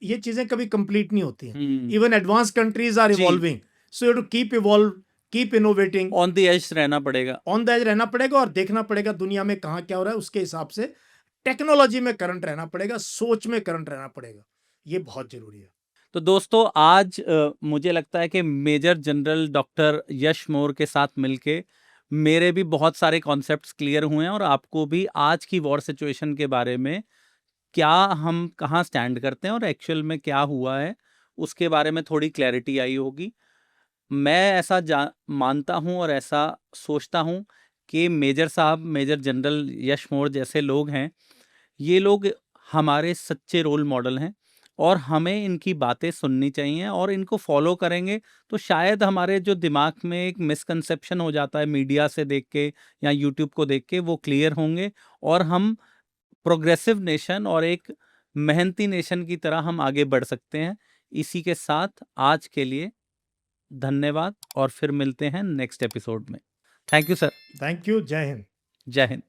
ये चीजें कभी कंप्लीट नहीं होती हैं। Even advance countries are evolving, so you have to keep evolve, keep innovating, on the edge रहना पड़ेगा, ऑन द एज रहना पड़ेगा, और देखना पड़ेगा दुनिया में कहाँ क्या हो रहा है, उसके हिसाब से टेक्नोलॉजी में करंट रहना पड़ेगा, सोच में करंट रहना पड़ेगा। ये बहुत जरूरी है। तो दोस्तों, आज मुझे लगता है कि मेजर जनरल डॉक्टर यश मौर्य के साथ मिलके मेरे भी बहुत सारे कॉन्सेप्ट्स क्लियर हुए हैं, और आपको भी आज की वॉर सिचुएशन के बारे में, क्या हम कहाँ स्टैंड करते हैं और एक्चुअल में क्या हुआ है, उसके बारे में थोड़ी क्लैरिटी आई होगी। मैं ऐसा मानता हूँ और ऐसा सोचता हूँ कि मेजर साहब, मेजर जनरल यश मौर्य जैसे लोग हैं, ये लोग हमारे सच्चे रोल मॉडल हैं, और हमें इनकी बातें सुननी चाहिए, और इनको फॉलो करेंगे तो शायद हमारे जो दिमाग में एक मिसकंसेप्शन हो जाता है मीडिया से देख के या यूट्यूब को देख के, वो क्लियर होंगे, और हम प्रोग्रेसिव नेशन और एक मेहनती नेशन की तरह हम आगे बढ़ सकते हैं। इसी के साथ आज के लिए धन्यवाद, और फिर मिलते हैं नेक्स्ट एपिसोड में। Thank you sir. Thank you. जय हिंद। जय हिंद।